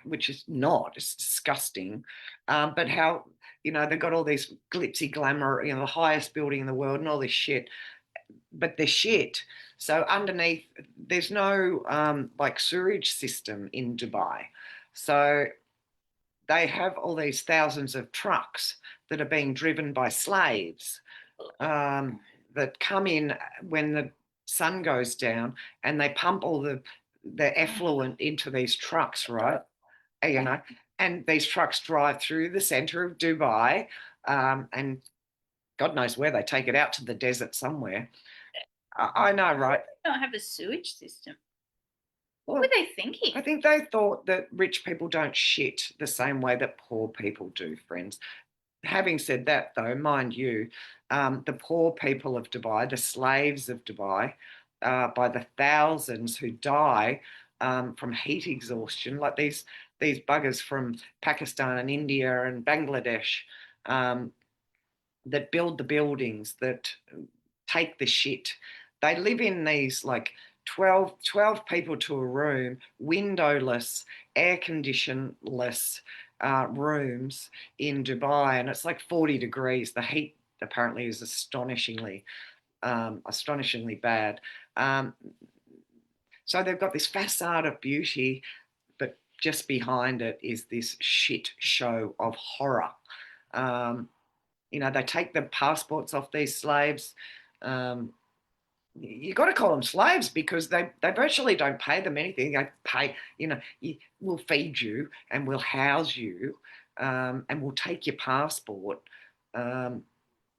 Which is not, it's disgusting. But how, they've got all these glitzy glamour, the highest building in the world and all this shit, but they're shit. So underneath, there's no like sewerage system in Dubai. So they have all these thousands of trucks that are being driven by slaves that come in when the sun goes down, and they pump all the effluent into these trucks, right? And these trucks drive through the center of Dubai, and God knows where they take it, out to the desert somewhere. I know, right? They don't have a sewage system. What were they thinking? I think they thought that rich people don't shit the same way that poor people do, friends. Having said that, though, mind you, the poor people of Dubai, the slaves of Dubai, by the thousands who die from heat exhaustion, like these buggers from Pakistan and India and Bangladesh, that build the buildings, that take the shit. They live in these like 12 people to a room, windowless, air conditionless rooms in Dubai, and it's like 40 degrees. The heat apparently is astonishingly bad. So they've got this facade of beauty, but just behind it is this shit show of horror. They take the passports off these slaves. You got to call them slaves because they virtually don't pay them anything. They pay, we'll feed you and we'll house you, and we'll take your passport.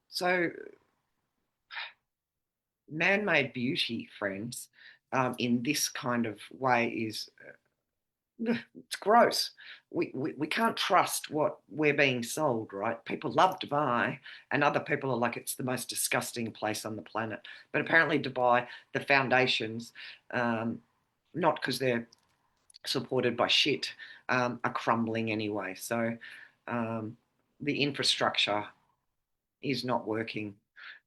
So man-made beauty, friends, in this kind of way is it's gross. We can't trust what we're being sold, right? People love Dubai, and other people are like, it's the most disgusting place on the planet. But apparently, Dubai, the foundations, not because they're supported by shit, are crumbling anyway. So the infrastructure is not working.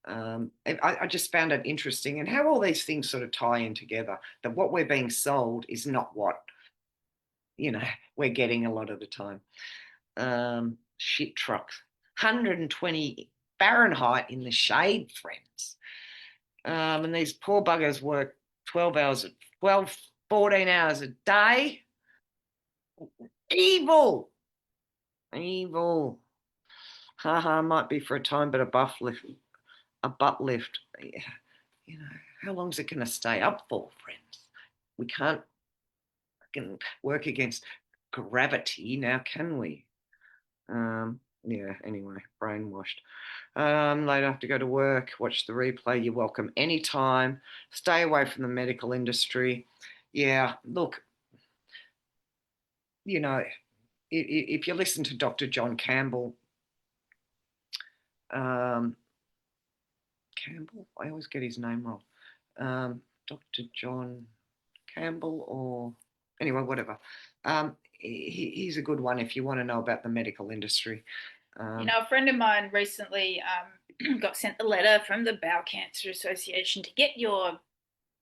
I just found it interesting, and how all these things sort of tie in together. That what we're being sold is not what we're getting a lot of the time. Shit trucks, 120 Fahrenheit in the shade, friends. And these poor buggers work 12 hours, 14 hours a day. Evil. Haha, might be for a time, but a butt lift. How long is it going to stay up for, friends? We can't work against gravity now, can we? Anyway, brainwashed. Later, have to go to work, watch the replay. You're welcome anytime. Stay away from the medical industry. Yeah, look, if you listen to Dr. John Campbell, Campbell, I always get his name wrong. Dr. John Campbell, or anyway, whatever. He's a good one if you want to know about the medical industry. A friend of mine recently got sent a letter from the Bowel Cancer Association to get your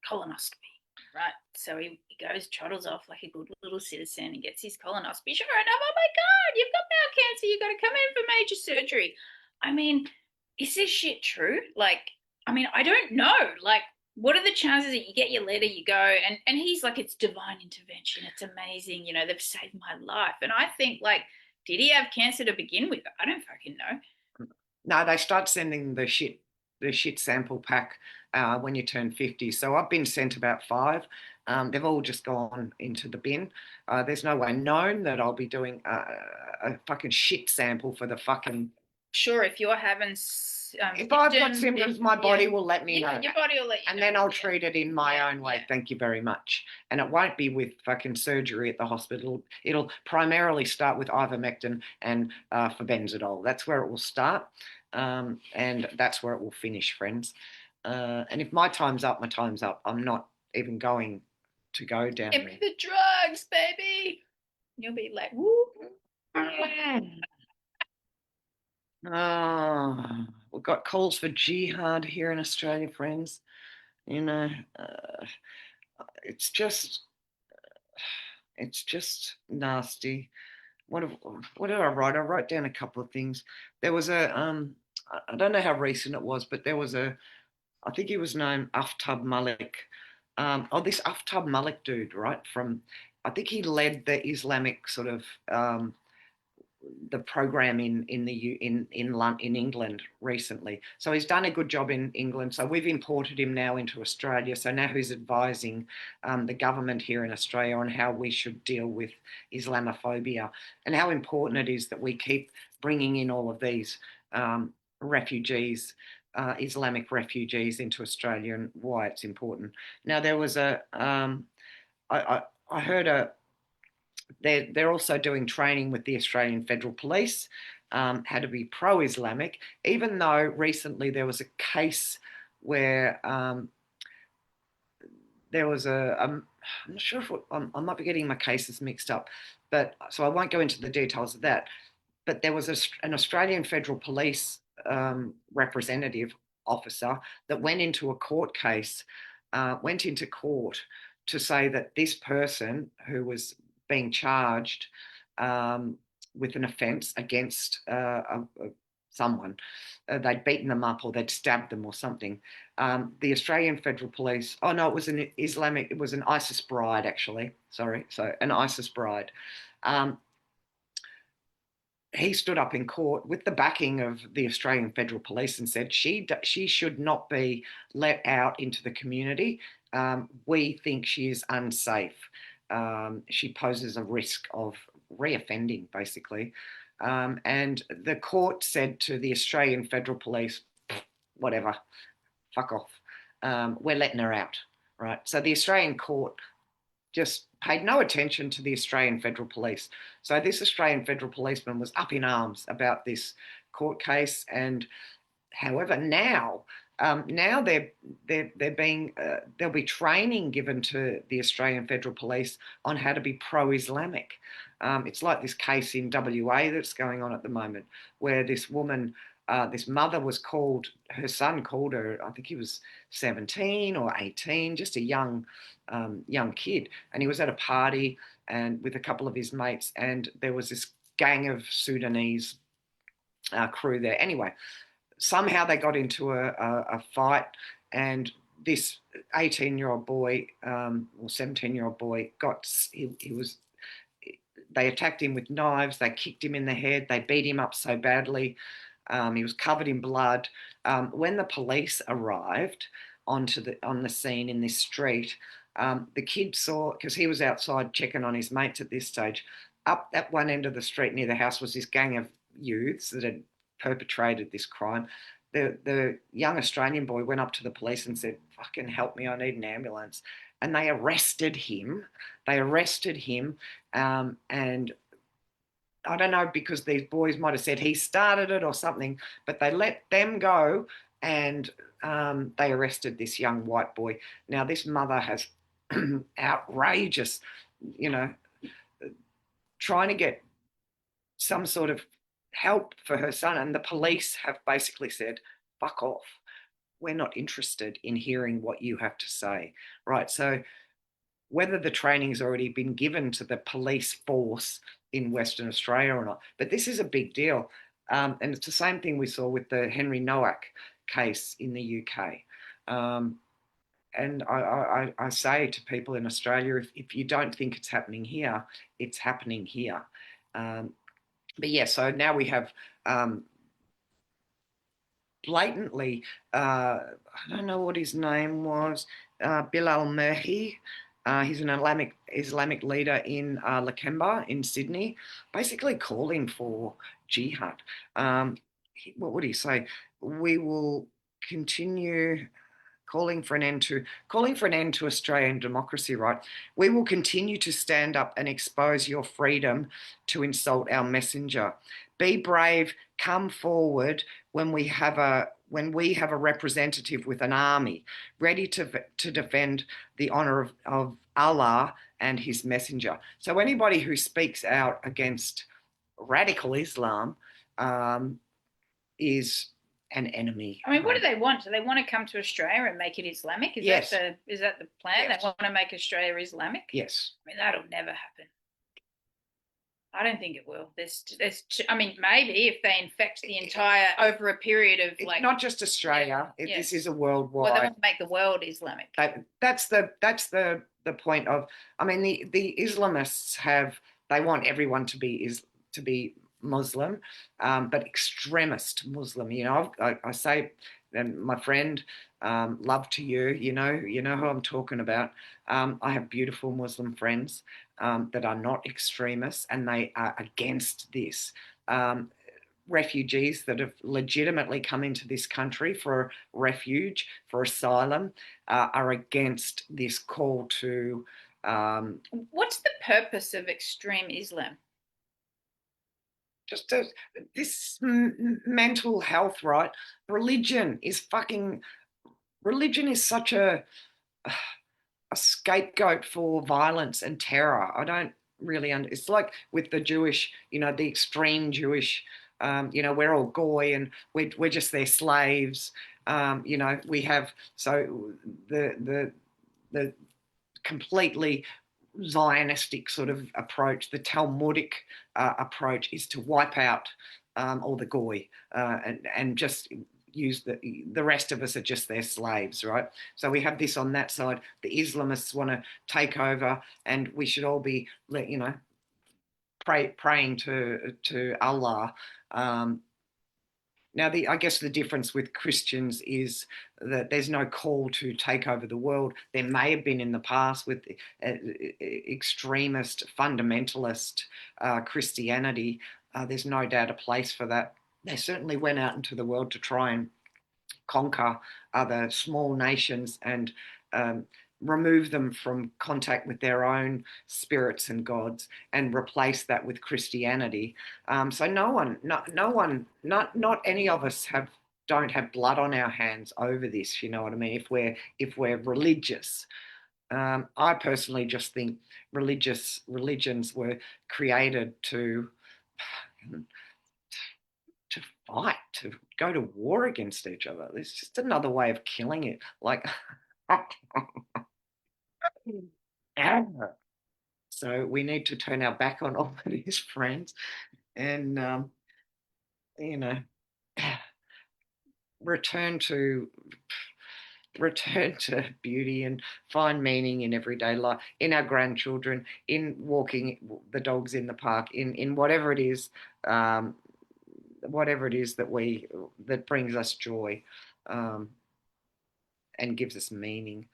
colonoscopy, right? So he goes, trottles off like a good little citizen and gets his colonoscopy. Sure enough, oh my God, you've got bowel cancer. You've got to come in for major surgery. I mean, is this shit true? I don't know. What are the chances that you get your letter, you go, and he's like, it's divine intervention. It's amazing. They've saved my life. And I think, did he have cancer to begin with? I don't fucking know. No, they start sending the shit sample pack when you turn 50. So I've been sent about 5. They've all just gone into the bin. There's no way known that I'll be doing a fucking shit sample for the fucking... Sure, if you're having... if I've got symptoms, my body will let me know. Your body will let you know. And then I'll treat it in my own way. Thank you very much. And it won't be with fucking surgery at the hospital. It'll primarily start with ivermectin and fenbendazole. That's where it will start. And that's where it will finish, friends. And if my time's up, my time's up. I'm not even going to go down there. The drugs, baby. You'll be like, woo. Oh, we've got calls for jihad here in Australia, friends. It's just nasty. What did I write? I wrote down a couple of things. There was I don't know how recent it was, but there was I think he was named Aftab Malik. This Aftab Malik dude, right? I think he led the Islamic sort of the program in England recently. So he's done a good job in England. So we've imported him now into Australia. So now he's advising the government here in Australia on how we should deal with Islamophobia and how important it is that we keep bringing in all of these refugees, Islamic refugees into Australia, and why it's important. Now there was I heard they're also doing training with the Australian Federal Police, how to be pro-Islamic, even though recently there was a case where there was I'm not sure if I might be getting my cases mixed up, but so I won't go into the details of that. But there was an Australian Federal Police representative officer that went into a court case, went into court to say that this person who was being charged with an offence against someone. They'd beaten them up or they'd stabbed them or something. The Australian Federal Police, oh no, it was it was an ISIS bride actually, sorry, so an ISIS bride. He stood up in court with the backing of the Australian Federal Police and said she should not be let out into the community. We think she is unsafe. She poses a risk of reoffending, basically. And the court said to the Australian Federal Police, whatever, fuck off. We're letting her out, right? So the Australian court just paid no attention to the Australian Federal Police. So this Australian Federal Policeman was up in arms about this court case. And however, now they're being there'll be training given to the Australian Federal Police on how to be pro-Islamic. It's like this case in WA that's going on at the moment, where this woman, this mother was called, her son called her, I think he was 17 or 18, just a young kid, and he was at a party and with a couple of his mates, and there was this gang of Sudanese crew there. Anyway, somehow they got into a fight, and this 18-year-old boy or 17-year-old boy they attacked him with knives, they kicked him in the head, they beat him up so badly. He was covered in blood. When the police arrived on the scene in this street, the kid saw, because he was outside checking on his mates at this stage, up at one end of the street near the house was this gang of youths that had perpetrated this crime. The young Australian boy went up to the police and said, fucking help me, I need an ambulance. And they arrested him. And I don't know, because these boys might have said he started it or something, but they let them go, and they arrested this young white boy. Now, this mother has outrageous, trying to get some sort of help for her son, and the police have basically said, fuck off. We're not interested in hearing what you have to say, right? So whether the training's already been given to the police force in Western Australia or not, but this is a big deal. And it's the same thing we saw with the Henry Nowak case in the UK. And I say to people in Australia, if you don't think it's happening here, it's happening here. But yeah, so now we have blatantly, I don't know what his name was, Bilal Murhi. He's an Islamic leader in Lakemba in Sydney, basically calling for jihad. What would he say? We will continue calling for an end to Australian democracy, right? We will continue to stand up and expose your freedom to insult our messenger. Be brave, come forward when we have a representative with an army ready to defend the honor of Allah and his messenger. So anybody who speaks out against radical Islam is an enemy. I mean, what do they want? Do they want to come to Australia and make it Islamic? Yes. Is that the plan? Yes. They want to make Australia Islamic? Yes. I mean, that'll never happen. I don't think it will. I mean, maybe if they infect the entire over a period of it's not just Australia. Yeah. This is a worldwide. Well, they want to make the world Islamic. That's the point of. I mean, the Islamists they want everyone to be Muslim, but extremist Muslim. I say, and my friend, love to you. You know who I'm talking about. I have beautiful Muslim friends that are not extremists, and they are against this. Refugees that have legitimately come into this country for refuge, for asylum, are against this call to. What's the purpose of extreme Islam? Just this mental health, right? Religion is such a scapegoat for violence and terror. I don't really it's like with the Jewish, the extreme Jewish, we're all goy and we're just their slaves. We have, so the completely Zionistic sort of approach, the Talmudic approach, is to wipe out or the goy, and just use the rest of us are just their slaves, right? So we have this on that side. The Islamists want to take over, and we should all be, praying to Allah. Now, I guess the difference with Christians is that there's no call to take over the world. There may have been in the past with extremist, fundamentalist Christianity. There's no doubt a place for that. They certainly went out into the world to try and conquer other small nations and remove them from contact with their own spirits and gods and replace that with Christianity. So not any of us don't have blood on our hands over this. You know what I mean? If we're religious. I personally just think religions were created to fight, to go to war against each other. It's just another way of killing it. Like, so we need to turn our back on all of his friends and, you know, return to beauty and find meaning in everyday life, in our grandchildren, in walking the dogs in the park, in whatever it is, that brings us joy, and gives us meaning,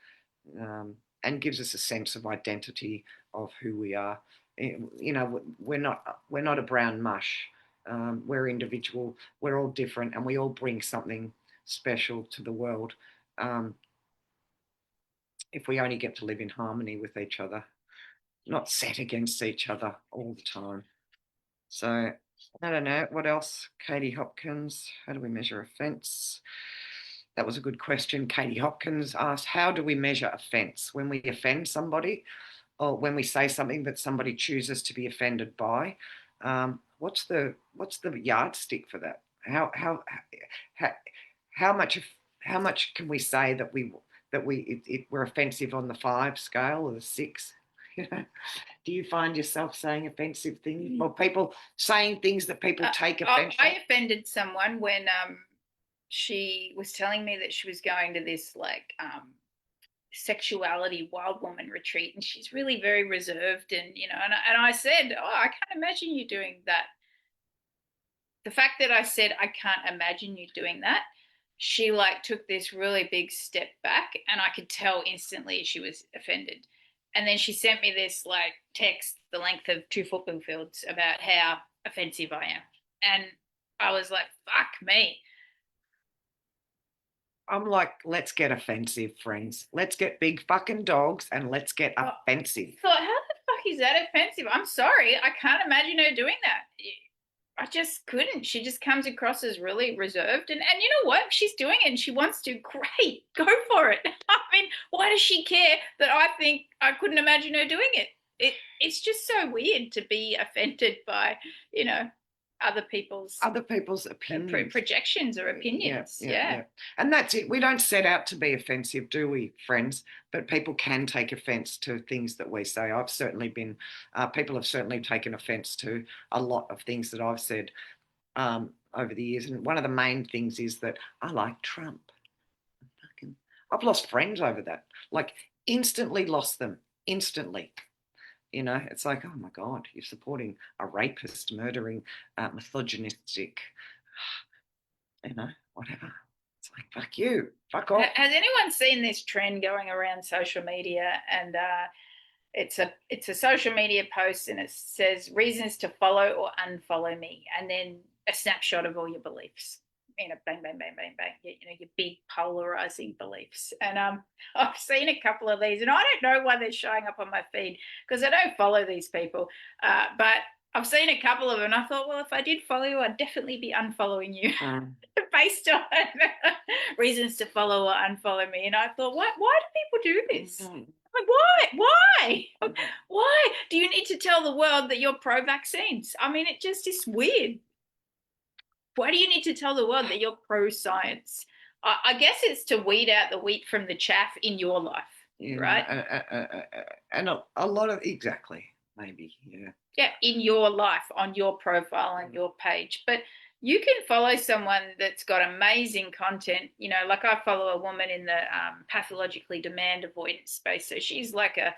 and gives us a sense of identity of who we are. You know, we're not a brown mush. We're individual. We're all different, and we all bring something special to the world. If we only get to live in harmony with each other, not set against each other all the time. So I don't know what else. Katie Hopkins, how do we measure offence? That was a good question. Katie Hopkins asked, how do we measure offence? When we offend somebody, or when we say something that somebody chooses to be offended by, what's the yardstick for that? How much can we say that we're offensive on the 5 scale or the 6? You know, do you find yourself saying offensive things, or people saying things that people take offense? I offended someone when she was telling me that she was going to this sexuality wild woman retreat, and she's really very reserved, and and I said, oh, I can't imagine you doing that. The fact that I said I can't imagine you doing that, she took this really big step back, and I could tell instantly she was offended. And then she sent me this text the length of 2 football fields about how offensive I am. And I was like, fuck me. I'm like, let's get offensive, friends. Let's get big fucking dogs and let's get offensive. I thought, how the fuck is that offensive? I'm sorry, I can't imagine her doing that. I just couldn't. She just comes across as really reserved. And you know what? She's doing it and she wants to. Great. Go for it. I mean, why does she care that I think I couldn't imagine her doing it? It's just so weird to be offended by, other people's opinions, projections or opinions. Yeah. And that's it. We don't set out to be offensive, do we, friends? But people can take offense to things that we say. I've certainly been, people have certainly taken offense to a lot of things that I've said over the years. And one of the main things is that I like Trump. I've lost friends over that, instantly lost them, instantly. It's like, oh my God, you're supporting a rapist, murdering, misogynistic, whatever. It's like, fuck you, fuck off. Has anyone seen this trend going around social media? And it's a social media post, and it says reasons to follow or unfollow me, and then a snapshot of all your beliefs. Bang, bang, bang, bang, bang. Your big polarizing beliefs. And I've seen a couple of these, and I don't know why they're showing up on my feed because I don't follow these people. But I've seen a couple of them, and I thought, well, if I did follow you, I'd definitely be unfollowing you based on reasons to follow or unfollow me. And I thought, why do people do this? Why? Why do you need to tell the world that you're pro-vaccines? I mean, it just is weird. Why do you need to tell the world that you're pro-science? I guess it's to weed out the wheat from the chaff in your life, right? And a lot of, exactly, maybe, yeah. Yeah, in your life, on your profile, on your page. But You can follow someone that's got amazing content. You know, like I follow a woman in the pathologically demand avoidance space. So she's like a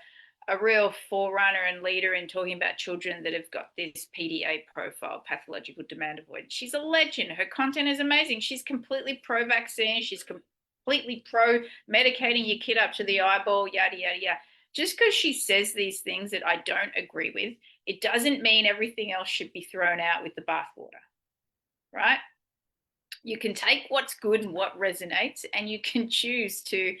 real forerunner and leader in talking about children that have got this PDA profile, pathological demand avoidance. She's a legend. Her content is amazing. She's completely pro vaccine. She's completely pro medicating your kid up to the eyeball, yada, yada, yada. Just because she says these things that I don't agree with, it doesn't mean everything else should be thrown out with the bathwater, right? You can take what's good and what resonates, and you can choose to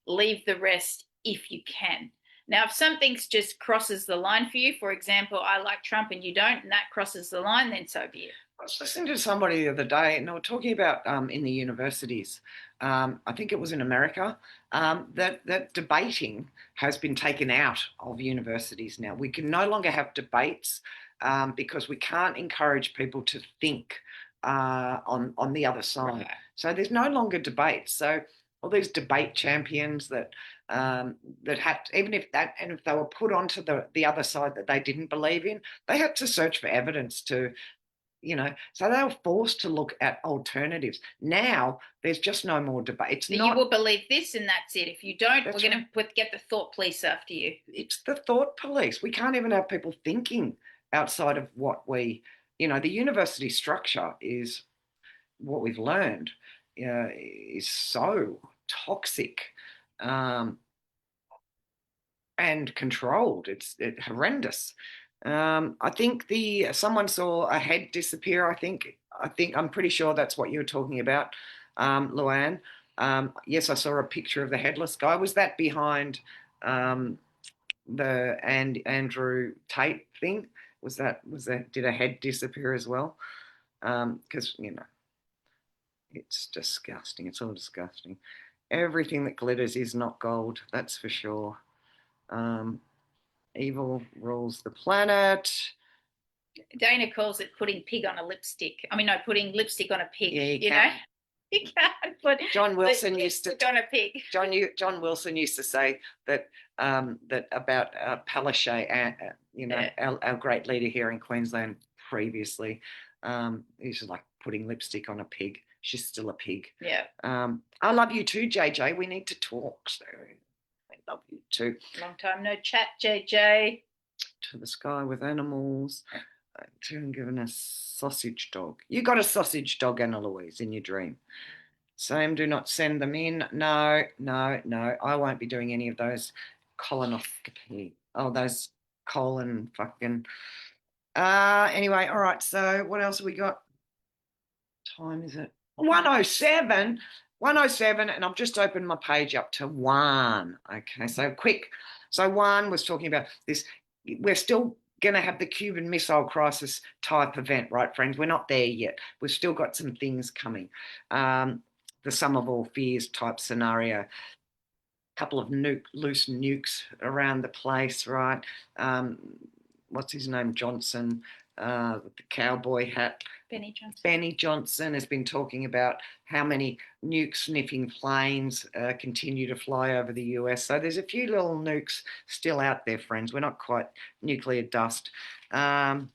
leave the rest if you can. Now, if something just crosses the line for you, for example, I like Trump and you don't, and that crosses the line, then so be it. I was listening to somebody the other day, and they were talking about in the universities. I think it was in America that debating has been taken out of universities now. We can no longer have debates because we can't encourage people to think on the other side. Right. So there's no longer debates. So all these debate champions that had, even if that, and if they were put onto the other side that they didn't believe in, they had to search for evidence to, so they were forced to look at alternatives. Now there's just no more debate. You will believe this and that's it. If you don't, we're going to get the thought police after you. It's the thought police. We can't even have people thinking outside of what the university structure is, what we've learned is so toxic and controlled. It's horrendous. I think someone saw a head disappear. I'm pretty sure that's what you were talking about, Luann. Yes, I saw a picture of the headless guy. Was that behind the Andrew Tate thing? Was that did a head disappear as well? Because it's disgusting. It's all disgusting. Everything that glitters is not gold. That's for sure. Evil rules the planet. Dana calls it putting pig on a lipstick. I mean, no, putting lipstick on a pig. Yeah, you know, you can't put John Wilson used to on a pig. John Wilson used to say that that about Palaszczuk, our great leader here in Queensland previously. He's like putting lipstick on a pig. She's still a pig. Yeah. I love you too, JJ. We need to talk. So I love you too. Long time no chat, JJ. To the sky with animals. Given a sausage dog. You got a sausage dog, Anna Louise, in your dream. Sam, do not send them in. No. I won't be doing any of those colonoscopy. Oh, those colon fucking. Anyway, all right. So what else have we got? Time is it? 107. 107, and I've just opened my page up to 1. Okay, so quick. So 1 was talking about this. We're still going to have the Cuban Missile Crisis type event, right, friends? We're not there yet. We've still got some things coming. The sum of all fears type scenario. A couple of loose nukes around the place, right? What's his name? Johnson, with the cowboy hat. Benny Johnson has been talking about how many nuke-sniffing planes continue to fly over the US. So there's a few little nukes still out there, friends. We're not quite nuclear dust. One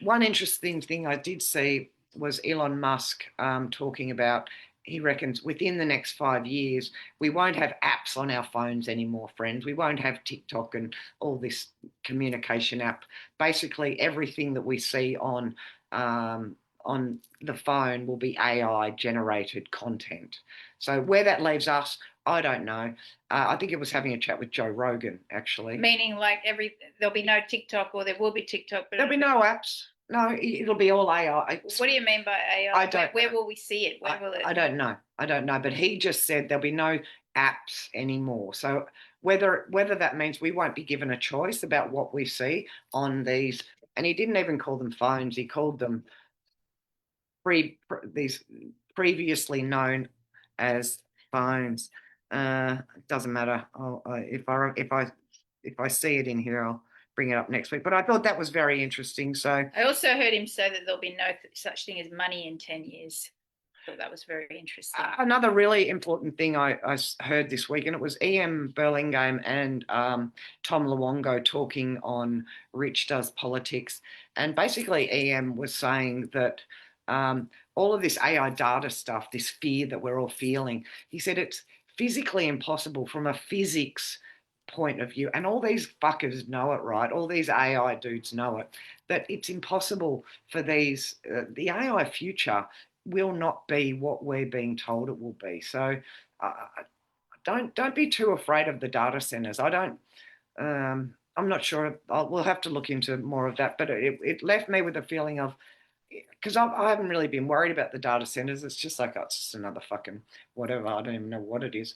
interesting thing I did see was Elon Musk talking about, he reckons within the next 5 years, we won't have apps on our phones anymore, friends. We won't have TikTok and all this communication app. Basically, everything that we see on the phone will be AI generated content. So where that leaves us, I don't know. I think it was having a chat with Joe Rogan, actually. Meaning like there'll be no TikTok, or there will be TikTok, but there'll be no apps. No, it'll be all AI. What do you mean by AI? Where will we see it? Where will it? I don't know. But he just said there'll be no apps anymore. So whether that means we won't be given a choice about what we see on these, and he didn't even call them phones. He called them these previously known as phones. It doesn't matter. If I see it in here, I'll bring it up next week. But I thought that was very interesting. So I also heard him say that there'll be no such thing as money in 10 years. I thought that was very interesting. Another really important thing I heard this week, and it was Ian Burlingame and Tom Luongo talking on Rich Does Politics. And basically Ian was saying that all of this AI data stuff, this fear that we're all feeling. He said it's physically impossible from a physics point of view, and all these fuckers know it, right? All these AI dudes know it, that it's impossible for these, the AI future will not be what we're being told it will be. So don't be too afraid of the data centers. I'm not sure. We'll have to look into more of that, but it left me with a feeling of, because I haven't really been worried about the data centers. It's just like, oh, it's just another fucking whatever. I don't even know what it is.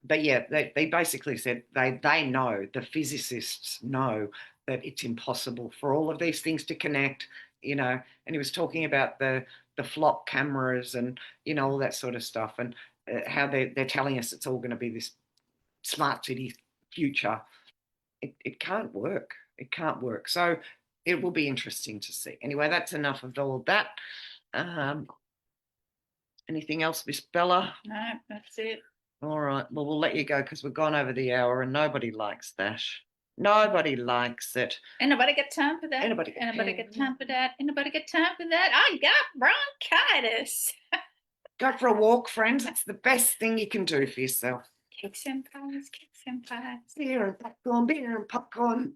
But yeah, they basically said they know, the physicists know that it's impossible for all of these things to connect, and he was talking about the flop cameras and all that sort of stuff, and how they're telling us it's all going to be this smart city future. It can't work. It can't work. So it will be interesting to see. Anyway, that's enough of all of that. Anything else, Miss Bella? No, that's it. All right. Well, we'll let you go because we've gone over the hour and nobody likes that. Nobody likes it. Ain't nobody got time for that. Anybody Ain't nobody got time for that. Ain't nobody got time for that. I got bronchitis. Go for a walk, friends. It's the best thing you can do for yourself. Cakes and pies, cakes and pies. Beer and popcorn, beer and popcorn.